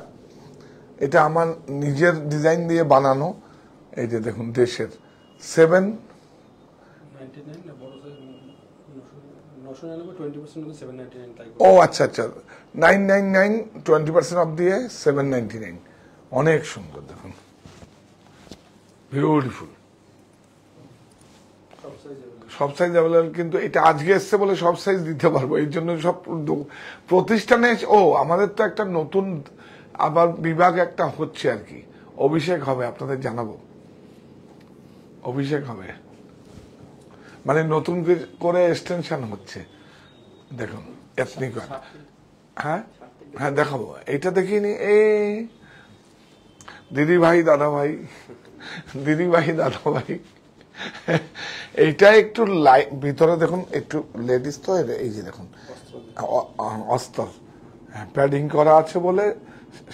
এটা আমার নিজের ডিজাইন দিয়ে বানানো। এই যে দেখুন দেশের 99 না বড় সাইজ 999 20% off 799 তাই। ও আচ্ছা আচ্ছা 999 20% অফ দিয়ে 799। অনেক সুন্দর, দেখুন বিউটিফুল, সব সাইজ अवेलेबल। সব সাইজ অ্যাভেলেবল। কিন্তু এটা আজকে এসছে বলে সব সাইজ দিতে পারবো, এই জন্য সব প্রতিষ্ঠানে। ও আমাদের তো একটা নতুন আবার বিভাগ একটা হচ্ছে আর কি, অভিষেক হবে, আপনাদের জানাবো। অভিষেক হবে মানে নতুন করে এক্সটেনশন হচ্ছে। দেখুন এথনিক, হ্যাঁ হ্যাঁ দেখাবো। এইটা দেখিনি, এই দিদি ভাই দাদা ভাই, দিদি ভাই দাদা ভাই, এইটা একটু ভিতরে দেখুন, একটু লেডিস তো এই যে দেখুন অস্তর প্যাডিং করা আছে বলে,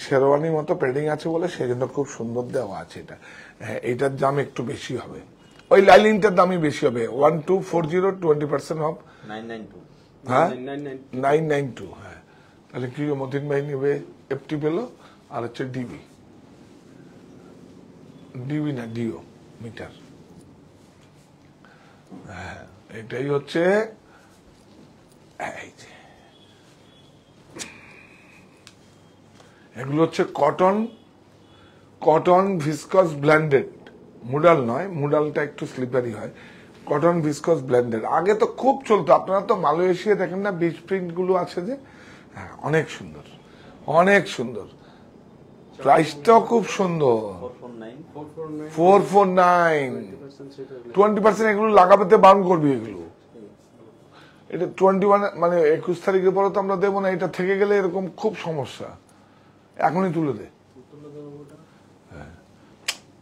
শেরওয়ানির মতো প্যাডিং আছে বলে সেই জন্য খুব সুন্দর দেওয়া আছে এটা। হ্যাঁ, এইটার দাম একটু বেশি হবে, ওই লাইলিংটার দামই বেশি হবে। 1240 20% অফ 992 হ্যাঁ 999 992। হ্যাঁ, তাহলে কি মতিন ভাই নেবে? এফটি পেল, আর হচ্ছে ডিবি না ডিও মিটার। হ্যাঁ, এটাই হচ্ছে এই যে এগুলো হচ্ছে কটন ভিসকস ব্লেন্ডেড, মুডাল নয়, মুডালটা একটু স্লিপারি হয়। কটন ভিসকস ব্লেন্ডেড আগে তো খুব চলতো, আপনারা তো মালয়েশিয়া দেখেন না বিচ প্রিন্ট গুলো আছে যে, হ্যাঁ অনেক সুন্দর, অনেক সুন্দর, প্রাইসটাও খুব সুন্দর। 449 449 20% এগুলো লাগাতে বারণ করবি এগুলো। এটা 21 মানে 21 তারিখের পরে তো আমরা দেবো না, এটা থেকে গেলে এরকম খুব সমস্যা। এখনই তুলে দে,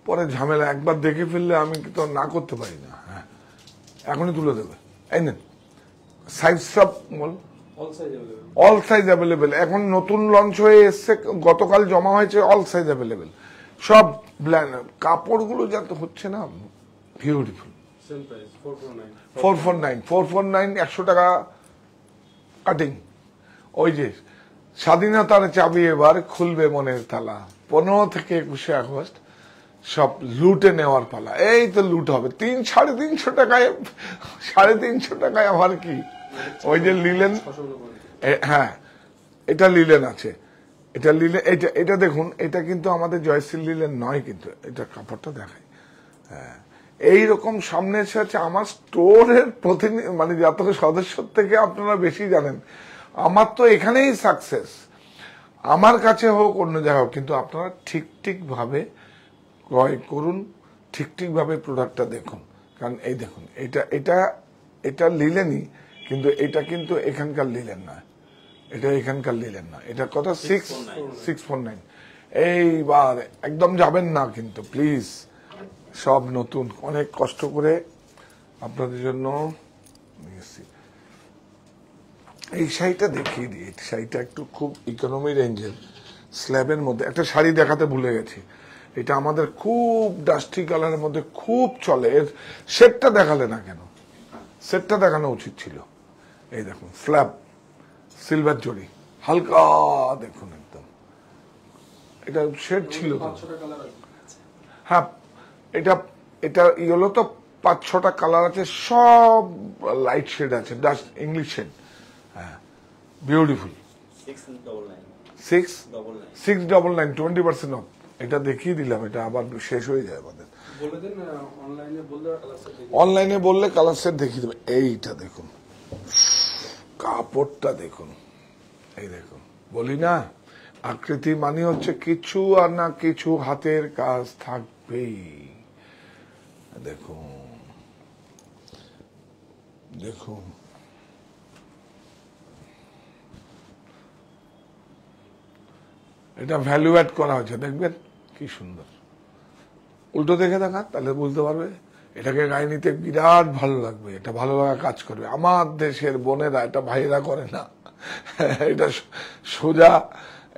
পরে ঝামেলা, একবার দেখে ফেললে আমি তো না করতে পারি না। হ্যাঁ, এখনই তুলে দেবে। এই নেন সাইজ, সব বল, অল সাইজ অ্যাভেলেবেল। এখন নতুন লঞ্চ হয়ে এসছে, গতকাল জমা হয়েছে, অল সাইজ অ্যাভেলেবেল সব। কাপড়গুলো যাতে হচ্ছে না বিউটিফুল। 449 100 টাকা কাটিং। ওই যে স্বাধীনতার চাবি এবার খুলবে মনের তালা, 15 থেকে 21 আগস্ট সব লুটে নেওয়ার পালা। এই তো লুট হবে 300-350 টাকায়, 350 টাকায় আমার কি ওই যে লিলেন। হ্যাঁ, এটা লিলেন আছে, এটা লিলেন। এটা দেখুন, এটা কিন্তু আমাদের জয়শ্রী লিলেন নয়, কিন্তু এটা কাপড়টা দেখায়। হ্যাঁ, এইরকম সামনে এসে আছে আমার স্টোরের প্রতিনিধি, মানে যত সদস্য থেকে আপনারা বেশি জানেন। আমার তো এখানেই সাকসেস, আমার কাছে হোক অন্য জায়গায় হোক, কিন্তু আপনারা ঠিক ভাবে ক্রয় করুন, ঠিক ভাবে প্রোডাক্টটা দেখুন। কারণ এই দেখুন, এটা লিলেনই, কিন্তু এটা কিন্তু এখানকার লিলেন না, এটা এখানকার লিলেন না। এটা কত? 649। এইবার একদম যাবেন না কিন্তু প্লিজ, সব নতুন, অনেক কষ্ট করে আপনাদের জন্য নিয়েছি। এই শাড়িটা দেখিয়ে দিই, শাড়িটা একটু খুব ইকোনমি রেঞ্জের, স্ল্যাবের মধ্যে। একটা শাড়ি দেখাতে ভুলে গেছি, এটা আমাদের খুব ডাস্টি কালারের মধ্যে খুব চলে। এর সেটটা দেখালে না কেন? সেটটা দেখানো উচিত ছিল। এই দেখুন, স্ল্যাব সিলভার জড়ি, হালকা দেখুন একদম, এটা শেড ছিল তো। হ্যাঁ, এটা ইয়েলো তো 5-6টা কালার আছে, সব লাইট শেড আছে, ডাস্ট ইংলিশ শেড। হ্যাঁ, বিউটিফুল। 699 20% অফ। এটা দেখিয়ে দিলাম, এটা আবার শেষ হয়ে যায় আমাদের। অনলাইনে বললে কালার সেট দেখিয়ে দেবে। এইটা দেখুন, কাপড়টা দেখুন, এই দেখুন, বলি না আকৃতি মানে হচ্ছে কিছু আর না কিছু হাতের কাজ থাকবেই। দেখুন দেখুন, এটা ভ্যালু অ্যাড করা হয়েছে, দেখবেন কি সুন্দর। উল্টো দেখে দেখা, তাহলে বুঝতে পারবে। এটাকে গায়ে নিতে বিরাট ভালো লাগবে, এটা ভালো লাগা কাজ করবে। আমার দেশের বোনেরা, এটা ভাইরা করে না, এটা সোজা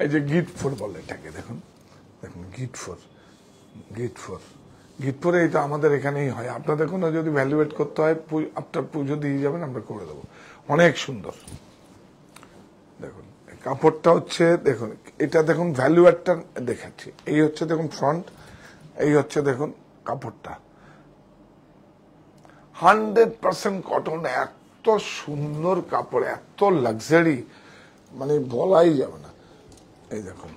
এই যে গিটফোর বলে এটাকে, দেখুন গিটফোরে এটা আমাদের এখানেই হয়। আপনাদের কোনো যদি ভ্যালুয়েট করতে হয়, আপনার পুজো দিয়ে যাবেন, আমরা করে দেবো। অনেক সুন্দর দেখুন, কাপড়টা হচ্ছে দেখুন, এটা দেখুন ভ্যালুয়েটটা দেখাচ্ছি। এই হচ্ছে দেখুন ফ্রন্ট, এই হচ্ছে দেখুন কাপড়টা 100% কটন। এত সুন্দর কাপড়, এত লাক্সারি, মানে বলাই যাবে না। এই দেখুন,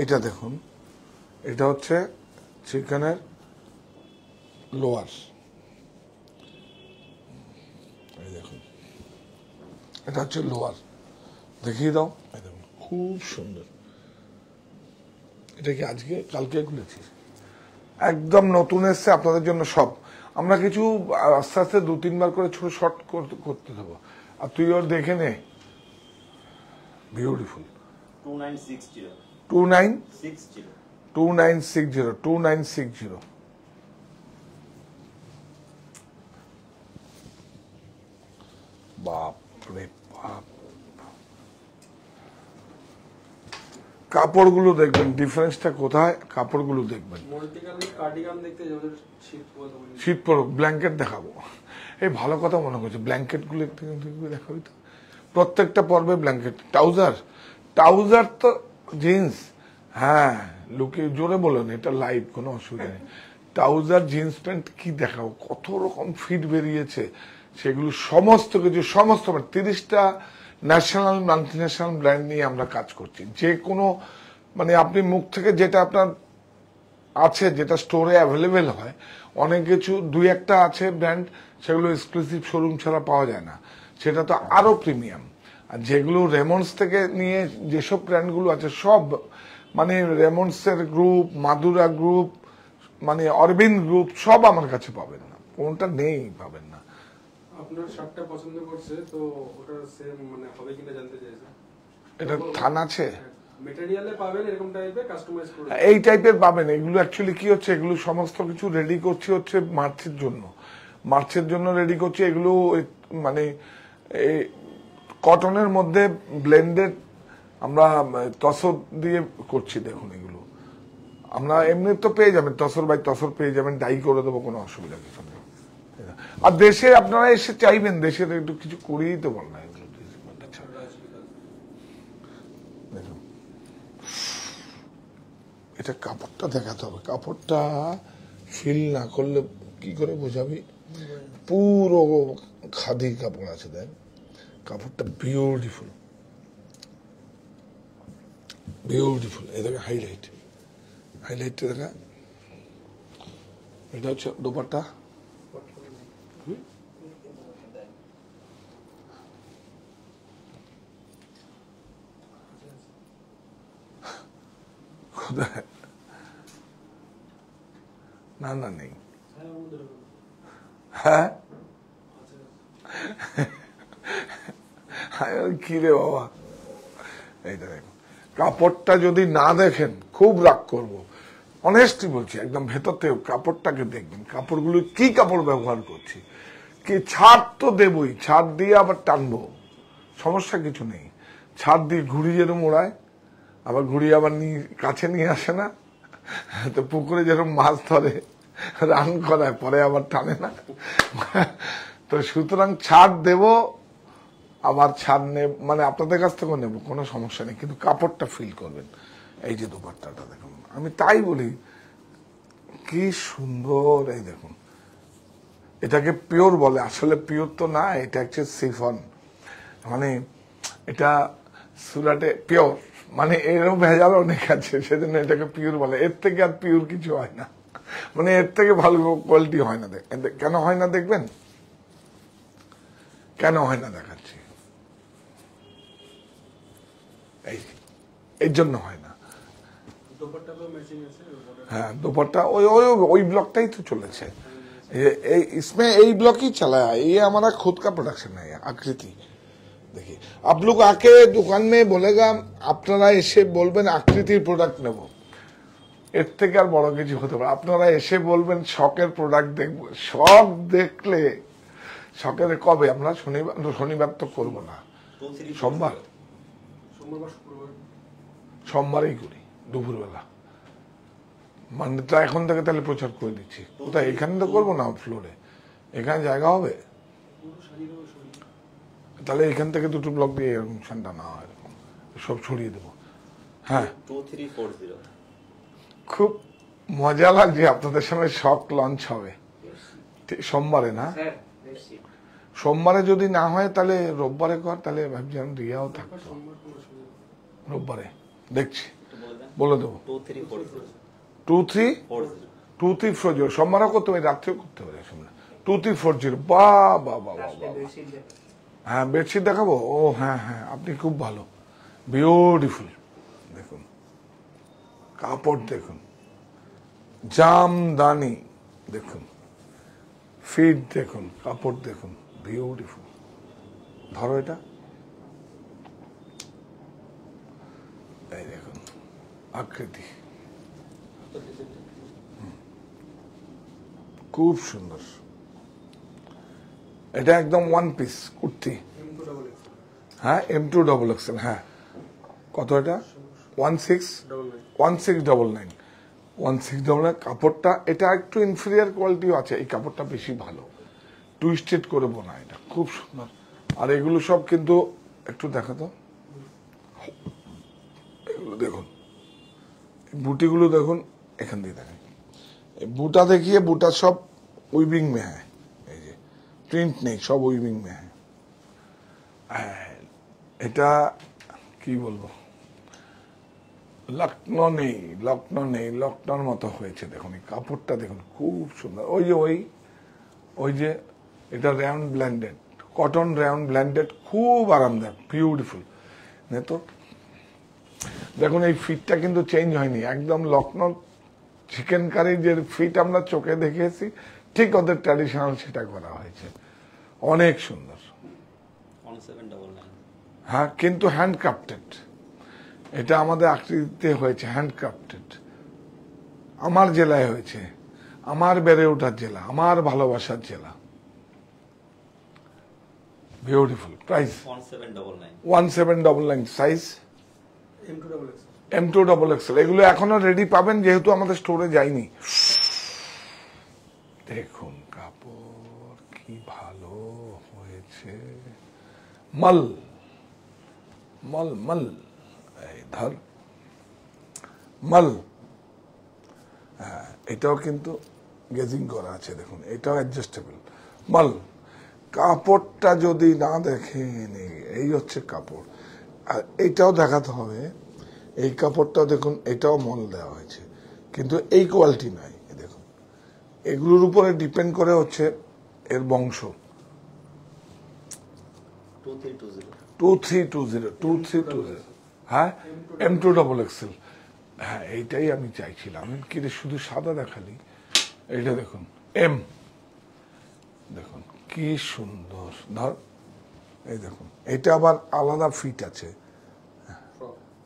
এটা দেখুন, এটা হচ্ছে চিকেনের লোয়ার। এই দেখুন, এটা হচ্ছে লোয়ার, দেখিয়ে দাও। এই দেখুন, খুব সুন্দর। এটা কি আজকে কালকে খুলেছি, একদম নতুন এসছে আপনাদের জন্য সব। আমরা কিছু আস্তে আস্তে 2-3 বার করে ছোট শর্ট করতে দেবো, আর তুই ওর দেখে নে। বিউটিফুল। 2960 2960 বাপরে বাপ, কাপড়গুলো দেখবেন ডিফারেন্সটা কোথায়, কাপড়গুলো দেখবেন। মাল্টি কালার কার্ডিগান দেখতে যাদের শীত কথা বলি, শীত পড়ুক, ব্ল্যাঙ্কেট দেখাবো। এই ভালো কথা মনে করছে, ব্ল্যাঙ্কেটগুলো একটু দেখাবি তো। প্রত্যেকটা পর্বে ব্ল্যাঙ্কেট, ট্রাউজার, ট্রাউজার তো জিন্স, হ্যাঁ লুকে জোরে বলেন, এটা লাইভ, কোনো অসুবিধা নেই। ট্রাউজার, জিন্স প্যান্ট কি দেখাবো, কত রকম ফিট বেরিয়েছে, সেগুলো সমস্ত কিছু, সমস্ত 30টা ন্যাশনাল মাল্টিন্যাশনাল ব্র্যান্ড নিয়ে আমরা কাজ করছি। যে কোনো মানে আপনি মুখ থেকে যেটা আপনার আছে, যেটা স্টোরে অ্যাভেলেবেল হয়, অনেক কিছু, দুই একটা আছে ব্র্যান্ড, সেগুলো এক্সক্লুসিভ শোরুম ছাড়া পাওয়া যায় না, সেটা তো আরো প্রিমিয়াম। আর যেগুলো রেমন্ডস থেকে নিয়ে যেসব ব্র্যান্ডগুলো আছে সব, মানে রেমন্ডসের গ্রুপ, মাদুরা গ্রুপ, মানে অরবিন্দ গ্রুপ, সব আমার কাছে পাবেন না, কোনটা নেই পাবেন না। আপনার শার্টটা পছন্দ করছে তো ওটা সেম মানে হবে কিনা জানতে চাইছে। এটা থান আছে, মেটেরিয়ালে পাবেন এরকম টাইপের কাস্টমাইজ করে। এই টাইপের পাবেন। এগুলো অ্যাকচুয়ালি কি হচ্ছে, এগুলো সমস্ত কিছু রেডি করছি হচ্ছে মার্চের জন্য, মার্চের জন্য রেডি করছি। এগুলো মানে কটনের মধ্যে ব্লেন্ডেড আমরা তসর দিয়ে করছি। দেখুন এগুলো আমরা এমনি তো পেয়ে যাবেন, তসর বাই তসর পেয়ে যাবেন, ডাই করে দেবো, কোনো অসুবিধা কিছু নেই। আর দেশে আপনারা এসে চাইবেন, দেশের একটু কিছু করিয়ে তো বল না এগুলো। দেখুন এটা কাপড়টা দেখাতে হবে, কাপড়টা ফিল না করলে কি করে বোঝাবি, পুরো খাদি কাপড় আছে, দেখ কাপড়টা বিউটিফুল, বিউটিফুল। এ দেখে হাইলাইট, হাইলাইটটা দেখা, এটা হচ্ছে দোপাট্টা, না না নেই, হ্যাঁ কি রে বাবা। এইটা দেখুন, কাপড়টা যদি না দেখেন খুব রাগ করবো, অনেস্টলি বলছি, একদম ভেতর থেকে কাপড়টাকে দেখবেন, কাপড়গুলো কি কাপড় ব্যবহার করছি, কি ছাড় তো দেবই, ছাড় দিয়ে আবার টানবো, সমস্যা কিছু নেই। ছাড় দিয়ে ঘুড়ি যেরকম ওড়ায়, আবার ঘুড়ি আবার কাছে নিয়ে আসে না, তো পুকুরে যেরকম মাছ ধরে রান করায়, পরে আবার টানে না, তো সুতরাং ছাড় দেব, আবার ছাড় নেব, মানে আপনাদের কাছ থেকেও নেব, কোনো সমস্যা নেই, কিন্তু কাপড়টা ফিল করবেন। এই যে দোপাট্টাটা দেখুন, আমি তাই বলি কি সুন্দর। এই দেখুন, এটাকে পিওর বলে, আসলে পিওর তো না, এটা হচ্ছে সিফন, মানে এটা সুরাটে পিওর, মানে এরও ভেজাল অনেক আছে, সেজন্য এটাকে পিওর বলে। এর থেকে আর পিওর কিছু হয় না, মানে এর থেকে ভালো কোয়ালিটি হয় না। কেন হয় না দেখবেন, কেন হয় না দেখাচ্ছি, এই জন্য হয় না। হ্যাঁ দোপাট্টা ওই ওই ওই ब्लॉक तो चलेছে, इसमें यही ब्लॉक ही चला है, ये हमारा खुद का प्रोडक्शन है। आकृति देखिए, आप लोग आके दुकान में बोलेगा, আপনারা এসে বলবেন আকৃতির প্রোডাক্ট নেব, এর থেকে আর বড় কিছু হতে পারে। আপনারা এসে বলবেন শখের প্রোডাক্ট দেখবো, শখ দেখলে, শখের কবে আমরা শনিবার তো করবো না, সোমবার, সোমবারই করি দুপুরবেলা, মানটা এখন থেকে তাহলে প্রচার করে দিচ্ছি। কোথায়, এখানে তো করবো না, ফ্লোরে, এখানে জায়গা হবে, তাহলে এখান থেকে দুটো ব্লক দিয়ে এরকম ঠান্ডা না হয়, এরকম সব ছড়িয়ে দেবো। হ্যাঁ 2340 খুব মজা লাগছে, আপনাদের সঙ্গে শখ লঞ্চ হবে সোমবারে না, সোমবারে যদি না হয় তাহলে রোববারে কর, তাহলে ভাবছিলাম রিয়াও থাকতো রোববারে, দেখছি বলে দেবো। 2340 সোমবারও করতে হবে, রাত্রেও করতে হবে, 2340। বাহ বাহ বাহ বাহ, হ্যাঁ বেডশিট দেখাবো, ও হ্যাঁ হ্যাঁ, আপনি খুব ভালো, বিউটিফুল। দেখুন কাপড় দেখুন, জামদানি দেখুন, ফিট দেখুন, কাপড় দেখুন, বিউটিফুল। ধরো এটা, এই দেখুন আকৃতি, খুব সুন্দর। এটা একদম ওয়ান পিস কুর্তি, হ্যাঁ M2XXL, হ্যাঁ কত এটা 1699 কাপড়টা এটা একটু ইনফিরিয়ার কোয়ালিটিও আছে, এই কাপড়টা বেশি ভালো, টুইস্টেড করে বোনা, এটা খুব সুন্দর। আর এগুলো সব কিন্তু একটু দেখাতো, এগুলো দেখুন বুটিগুলো দেখুন, এখান দিয়ে দেখেন এই বুটা দেখিয়ে, বুটা সব উইভিং মে হ্যাঁ, এই যে প্রিন্ট নেই, সব উইভিং মে হ্যাঁ। এটা কি বলবো, লখনৌ নেই, লখনৌর মতো হয়েছে দেখুন, এই কাপড়টা দেখুন খুব সুন্দর। ওই যে এটা round blended, cotton round blended, খুব আরামদায়ক, বিউটিফুল। তো দেখুন এই ফিটটা কিন্তু চেঞ্জ হয়নি, একদম লখনৌ চিকেন কারি যে ফিট আমরা চোখে দেখেছি, ঠিক ওদের ট্র্যাডিশনাল সেটা করা হয়েছে, অনেক সুন্দর। 1799 হ্যাঁ কিন্তু হ্যান্ডক্রাফটেড, এটা আমাদের আকৃতিতে হয়েছে, হ্যান্ডক্রাফটেড, আমার জেলায় হয়েছে, আমার বেড়ে ওঠার জেলা, আমার ভালোবাসার জেলা, বিউটিফুল। Price 1799, size M2XXL। এগুলো এখনো রেডি পাবেন, যেহেতু আমাদের স্টোরে যায়নি। দেখুন কাপড় কি ভালো হয়েছে, মাল মাল মাল, এই ধর মাল। হ্যাঁ এটাও কিন্তু গেজিং করা আছে, দেখুন এটাও অ্যাডজাস্টেবল মাল। কাপড়টা যদি না দেখেন, এই হচ্ছে কাপড়। আর এইটাও দেখাতে হবে, এই কাপড়টাও দেখুন, এটাও মল দেওয়া হয়েছে, কিন্তু এই কোয়ালিটি নয়। দেখুন এগুলোর উপরে ডিপেন্ড করে হচ্ছে এর বংশ। 2320, হ্যাঁ M2XXL, হ্যাঁ এইটাই আমি চাইছিলাম। আমি কি রে শুধু সাদা দেখালি, এইটা দেখুন এম, দেখুন কি সুন্দর, ধর এই দেখুন, এটা আবার আলাদা ফিট আছে।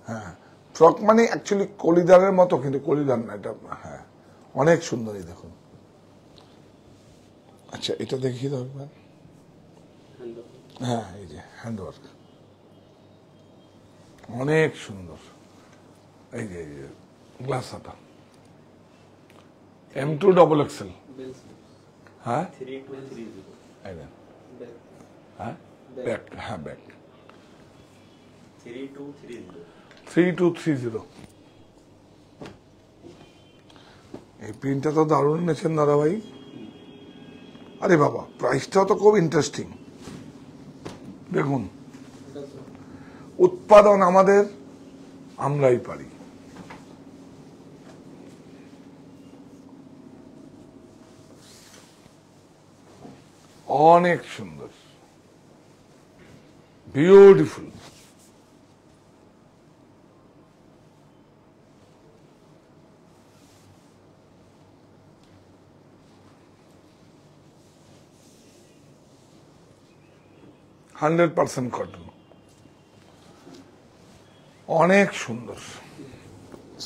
হ্যাঁ ফ্রক মানে অ্যাকচুয়ালি কলিদারের মতো, কিন্তু কলিদার না এটা, হ্যাঁ অনেক সুন্দর। এই দেখুন, আচ্ছা এটা দেখিয়ে দাও একবার। হ্যাঁ এই যে হ্যান্ডওয়ার্ক, অনেক সুন্দর। এই যে গ্লাস হাতা, M2XXL, হ্যাঁ 3230 হ্যাঁ ব্যাক, হ্যাঁ ব্যাক 3230 এই প্রিন্টটা তো দারুণ এনেছেন দাদা ভাই। আরে বাবা, প্রাইসটাও তো খুব ইন্টারেস্টিং। দেখুন উৎপাদন আমাদের, আমরাই পারি। অনেক সুন্দর, বিউটিফুল। হান্ড্রেড পার্সেন্ট কটন, অনেক সুন্দর।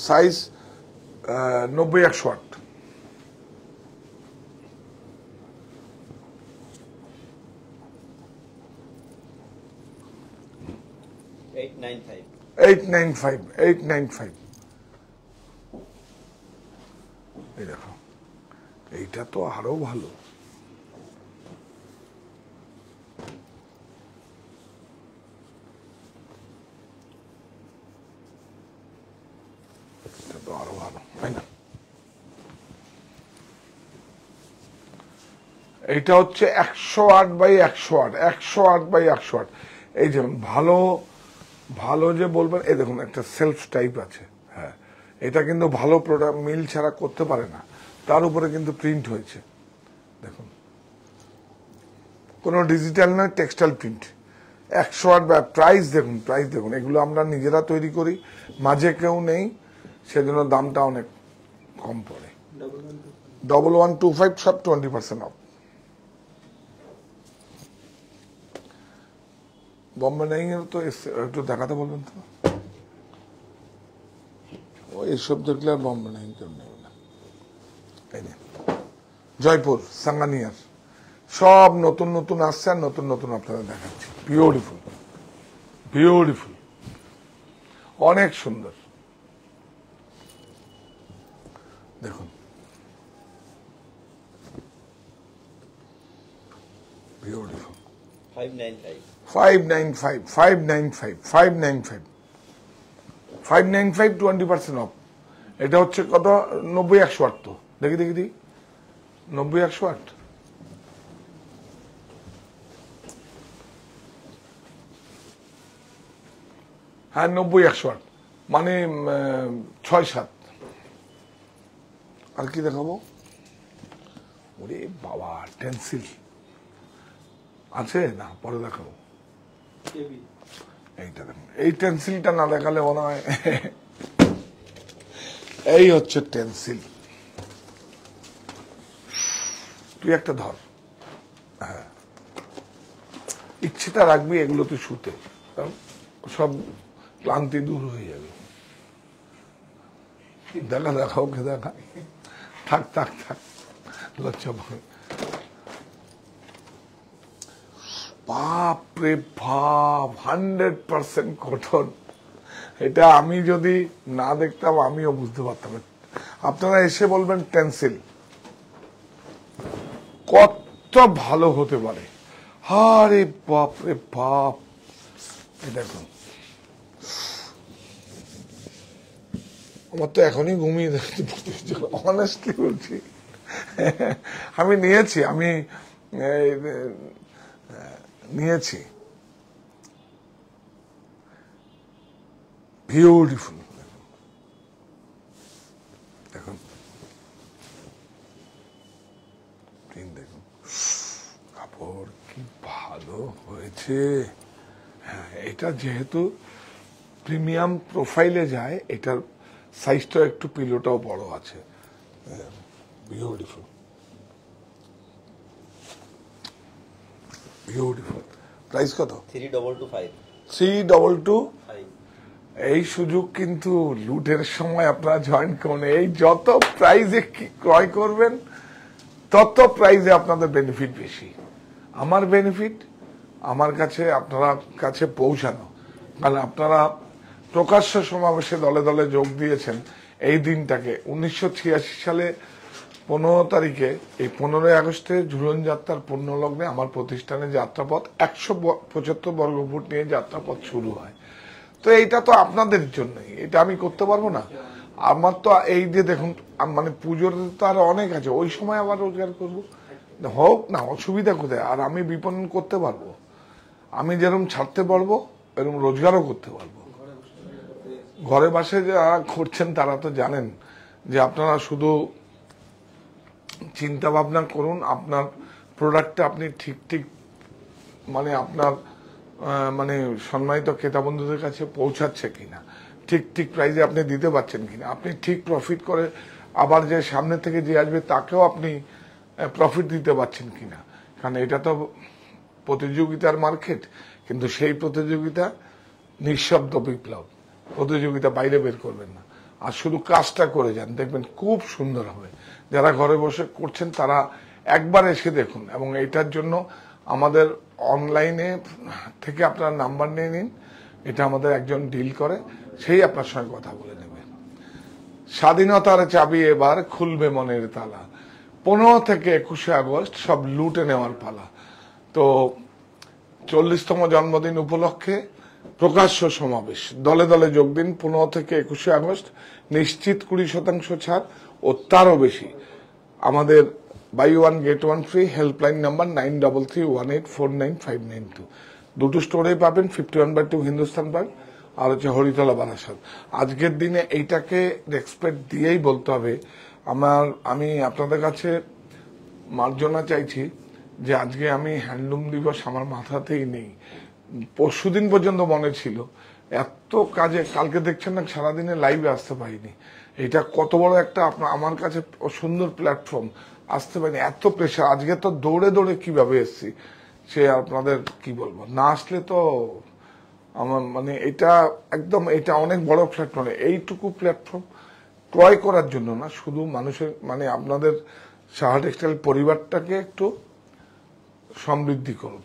সাইজ 90-108। 895। এই দেখো, এইটা তো আরো ভালো। এটা তো আরো ভালো, তাই না? এইটা হচ্ছে 108x108, 108x108। এই যে ভালো ভালো যে বলবেন, এই দেখুন একটা সেলফ টাইপ আছে, হ্যাঁ এটা কিন্তু ভালো প্রোডাক্ট, মিল ছাড়া করতে পারে না। তার উপরে কিন্তু প্রিন্ট হয়েছে, দেখুন কোনো ডিজিটাল নয়, টেক্সটাইল প্রিন্ট। 108। প্রাইস দেখুন, প্রাইস দেখুন, এগুলো আমরা নিজেরা তৈরি করি, মাঝে কেউ নেই, সেজন্য দামটা অনেক কম পড়ে। 1125, সব 20% অফ। বম্বে নেই তো একটু দেখাতে বলবেন তো, ও এইসব দেখলে আর বম্বে নেই কেউ নেবে না। এই জয়পুর সাঙ্গানিয়ার সব নতুন নতুন আসছে আর নতুন নতুন আপনাদের দেখাচ্ছি। বিউটিফুল, বিউটিফুল, অনেক সুন্দর। দেখুন, বিউটিফুল। 595 595, 595, 595, 595, 20% অফ। এটা হচ্ছে কত? 90-108 তো। দেখি দেখি দেখি, 90-108। হ্যাঁ, 90-108, মানে 6-7। আর কি দেখাবো? ওরে বাবা, টেন্সিল আছে না, পরে দেখাবো। কেবি এইটা দেখুন, এই টেন্সিলটা না দেখালে মনে হয়। এই হচ্ছে টেন্সিল। তুই একটা ধর, হ্যাঁ, ইচ্ছেটা রাখবি এগুলো তুই শুতে, সব ক্লান্তি দূর হয়ে যাবে। দেখা দেখা, ওকে দেখা, থাক থাক থাক, লজ্জা পাবে। বাপরে বাপ, 100% কটন। এটা আমি যদি না দেখতাম আমিও বুঝতে পারতাম। আপনারা এসে বলবেন টেন্সিল কত ভালো হতে পারে। আরে বাপরে বাপ, এই দেখুন, আমার তো এখনই ঘুমিয়ে দেখতে পড়তেছে, অনেস্টলি বলছি। আমি নিয়েছি, আমি নিয়েছি। বিউটিফুল, দেখুন, দেখুন কাপড় কি ভালো হয়েছে। হ্যাঁ, এটা যেহেতু প্রিমিয়াম প্রোফাইলে যায়, এটার সাইজটাও একটু, পিলোটাও বড় আছে। Beautiful, beautiful. প্রাইস কত? 3225 3225। এই সুযোগ কিন্তু লুটের সময় আপনারা জয়েন করুন। এই যত প্রাইজে ক্রয় করবেন তত প্রাইজে আপনাদের বেনিফিট বেশি। আমার বেনিফিট আমার কাছে, আপনারা কাছে পৌঁছানো। কারণ আপনারা প্রকাশ্য সমাবেশে দলে দলে যোগ দিয়েছেন এই দিনটাকে। 1986 সালে 15 তারিখে, এই 15 আগস্টে ঝুলন যাত্রার পুণ্যলগ্নে আমার প্রতিষ্ঠানের যাত্রাপথ 175 বর্গফুট নিয়ে যাত্রাপথ শুরু হয়। তো এইটা তো আপনাদের জন্যই, এটা আমি করতে পারবো না। আমার তো এই যে দেখুন, মানে পুজোর তো আরো অনেক আছে, ওই সময় আবার রোজগার করবো, হোক না, অসুবিধা কোথায়? আর আমি বিপণন করতে পারবো, আমি যেরকম ছাড়তে পারবো এরকম রোজগারও করতে পারবো। ঘরে বসে যারা করছেন তারা তো জানেন যে আপনারা শুধু চিন্তা ভাবনা করুন আপনার প্রোডাক্টটা আপনি ঠিক ঠিক, মানে আপনার মানে সম্মানিত ক্রেতা বন্ধুদের কাছে পৌঁছাচ্ছে কিনা, ঠিক ঠিক প্রাইসে আপনি দিতে পারছেন কিনা, আপনি ঠিক প্রফিট করে আবার যে সামনে থেকে যে আসবে তাকেও আপনি প্রফিট দিতে পারছেন কিনা। কারণ এটা তো প্রতিযোগিতার মার্কেট, কিন্তু সেই প্রতিযোগিতা নিঃশব্দ বিপ্লব। প্রতিযোগিতা বাইরে বের করবেন না, আর শুধু কাজটা করে যান, দেখবেন খুব সুন্দর হবে। যারা ঘরে বসে করছেন তারা একবার এসে দেখুন। এবং এটার জন্য আমাদের অনলাইনে থেকে আপনার নাম্বার নিয়ে নিন, এটা আমাদের একজন ডিল করে, সেই আপনার সঙ্গে কথা বলে নেবে। স্বাধীনতার চাবি এবার খুলবে মনের তালা। 15 থেকে 21 আগস্ট সব লুটে নেওয়ার পালা। তো 40তম জন্মদিন উপলক্ষে প্রকাশ্য সমাবেশ, দলে দলে যোগ দিন। 15 থেকে 21 আগস্ট নিশ্চিত 20% ছাড় ও তারও বেশি। আমাদের buy one get one free helpline number 9331849592। দুটো স্টোরেই পাবেন, 51/2 হিন্দুস্তান পার্ক আর হচ্ছে হরিতলা বারাসাত। আজকের দিনে এইটাকে রেসপেক্ট দিয়েই বলতে হবে। আমি আপনাদের কাছে মার্জনা চাইছি যে আজকে আমি হ্যান্ডলুম দিবস আমার মাথাতেই নেই, পরশুদিন পর্যন্ত মনে ছিল। এত কাজে কালকে দেখছেন না, সারাদিনে লাইভে আসতে পারিনি। এটা কত বড় একটা আমার কাছে সুন্দর প্ল্যাটফর্ম, আসতে পারিনি, এত প্রেশার। আজকে তো দৌড়ে দৌড়ে কিভাবে এসছি সে আপনাদের কি বলবো। না আসলে তো আমার মানে এটা একদম, এটা অনেক বড় প্ল্যাটফর্ম। এইটুকু প্ল্যাটফর্ম ক্রয় করার জন্য না, শুধু মানুষের মানে আপনাদের সাহা টেক্সটাইল পরিবারটাকে একটু সমৃদ্ধি করুন।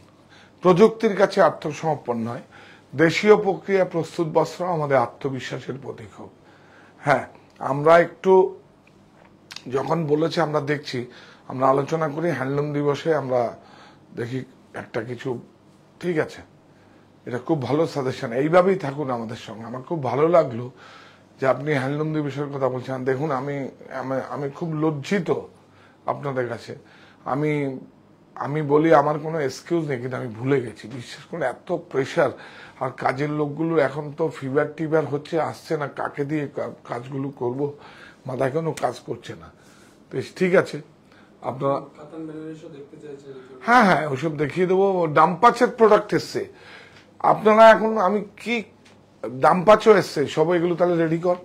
প্রযুক্তির কাছে আত্মসমর্পণ নয়, দেশীয় প্রক্রিয়া প্রস্তুত বস্ত্র আমাদের আত্মবিশ্বাসের প্রতীক হোক। হ্যাঁ, আমরা একটু যখন বলেছে আমরা দেখছি, আমরা আলোচনা করি হ্যান্ডলুম দিবসে, আমরা দেখি একটা কিছু, ঠিক আছে, এটা খুব ভালো সাজেশন, এইভাবেই থাকুন আমাদের সঙ্গে। আমার খুব ভালো লাগলো যে আপনি হ্যান্ডলুম দিবসের কথা বলছেন। দেখুন, আমি খুব লজ্জিত আপনাদের কাছে। আমি বলি আমার কোনো এক্সকিউজ নেই, কিন্তু আমি ভুলে গেছি। বিশেষ করে এত প্রেশার, আর কাজের লোকগুলো এখন তো ফিভার টিভার হচ্ছে, আসছে না, কাকে দিয়ে কাজগুলো করব, মাথায় কোনো কাজ করছে না। তো ঠিক আছে, আপনারা কাতান বেনারসিও দেখতে চাইছেন? হ্যাঁ হ্যাঁ, ওসব দেখিয়ে দেবো। ডাম্পাচের প্রোডাক্ট এসছে আপনারা এখন, আমি কি ডাম্পাচও এসছে, সব এগুলো তাহলে রেডি কর,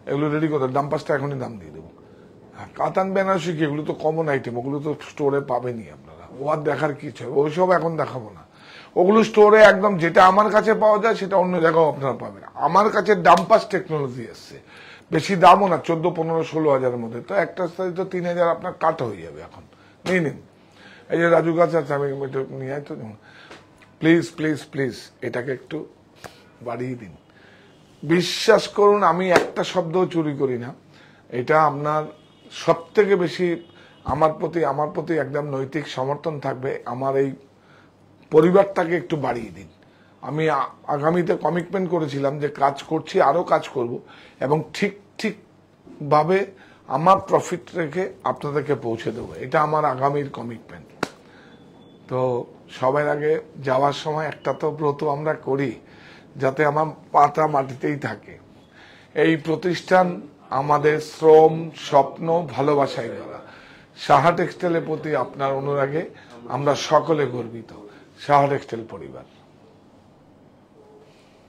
এগুলো রেডি কর, ডাম্পাসটা এখনই দাম দিয়ে দেবো। হ্যাঁ, কাতান বেনারসি কি, এগুলো তো কমন আইটেম, ওগুলো তো স্টোরে পাবেনি আপনারা, ও আর দেখার কি চাই, ওইসব এখন দেখাবো না। ওগুলো স্টোরে একদম যেটা আমার কাছে পাওয়া যায় সেটা অন্য জায়গাও আপনারা পাবেন। আমার কাছে ডাম্পাস টেকনোলজি এসছে, বেশি দামও না, 14, 15, 16 হাজারের মধ্যে। তো একটা সাইজ তো 3,000 আপনার কাট হয়ে যাবে। এখন নিয়ে নিন, এই যে রাজু গাছ আছে, আমি নিয়ে আয় তো। প্লিজ প্লিজ প্লিজ এটাকে একটু বাড়িয়ে দিন। বিশ্বাস করুন, আমি একটা শব্দও চুরি করি না। এটা আপনার সব থেকে বেশি আমার প্রতি একদম নৈতিক সমর্থন থাকবে। আমার এই পরিবারটাকে একটু বাড়িয়ে দিন। আমি আগামীতে কমিটমেন্ট করেছিলাম যে কাজ করছি, আরো কাজ করব, এবং ঠিক ভাবে আমার প্রফিট রেখে আপনাদেরকে পৌঁছে দেবো। এটা আমার আগামীর কমিটমেন্ট। তো সবার আগে যাওয়ার সময় একটা তো ব্রত আমরা করি, যাতে আমার পাটা মাটিতেই থাকে। এই প্রতিষ্ঠান আমাদের শ্রম, স্বপ্ন, ভালোবাসায় গড়া। সাহা টেক্সটাইলের প্রতি আপনার অনুরাগে আমরা সকলে গর্বিত। সাহা টেক্সটাইল পরিবার।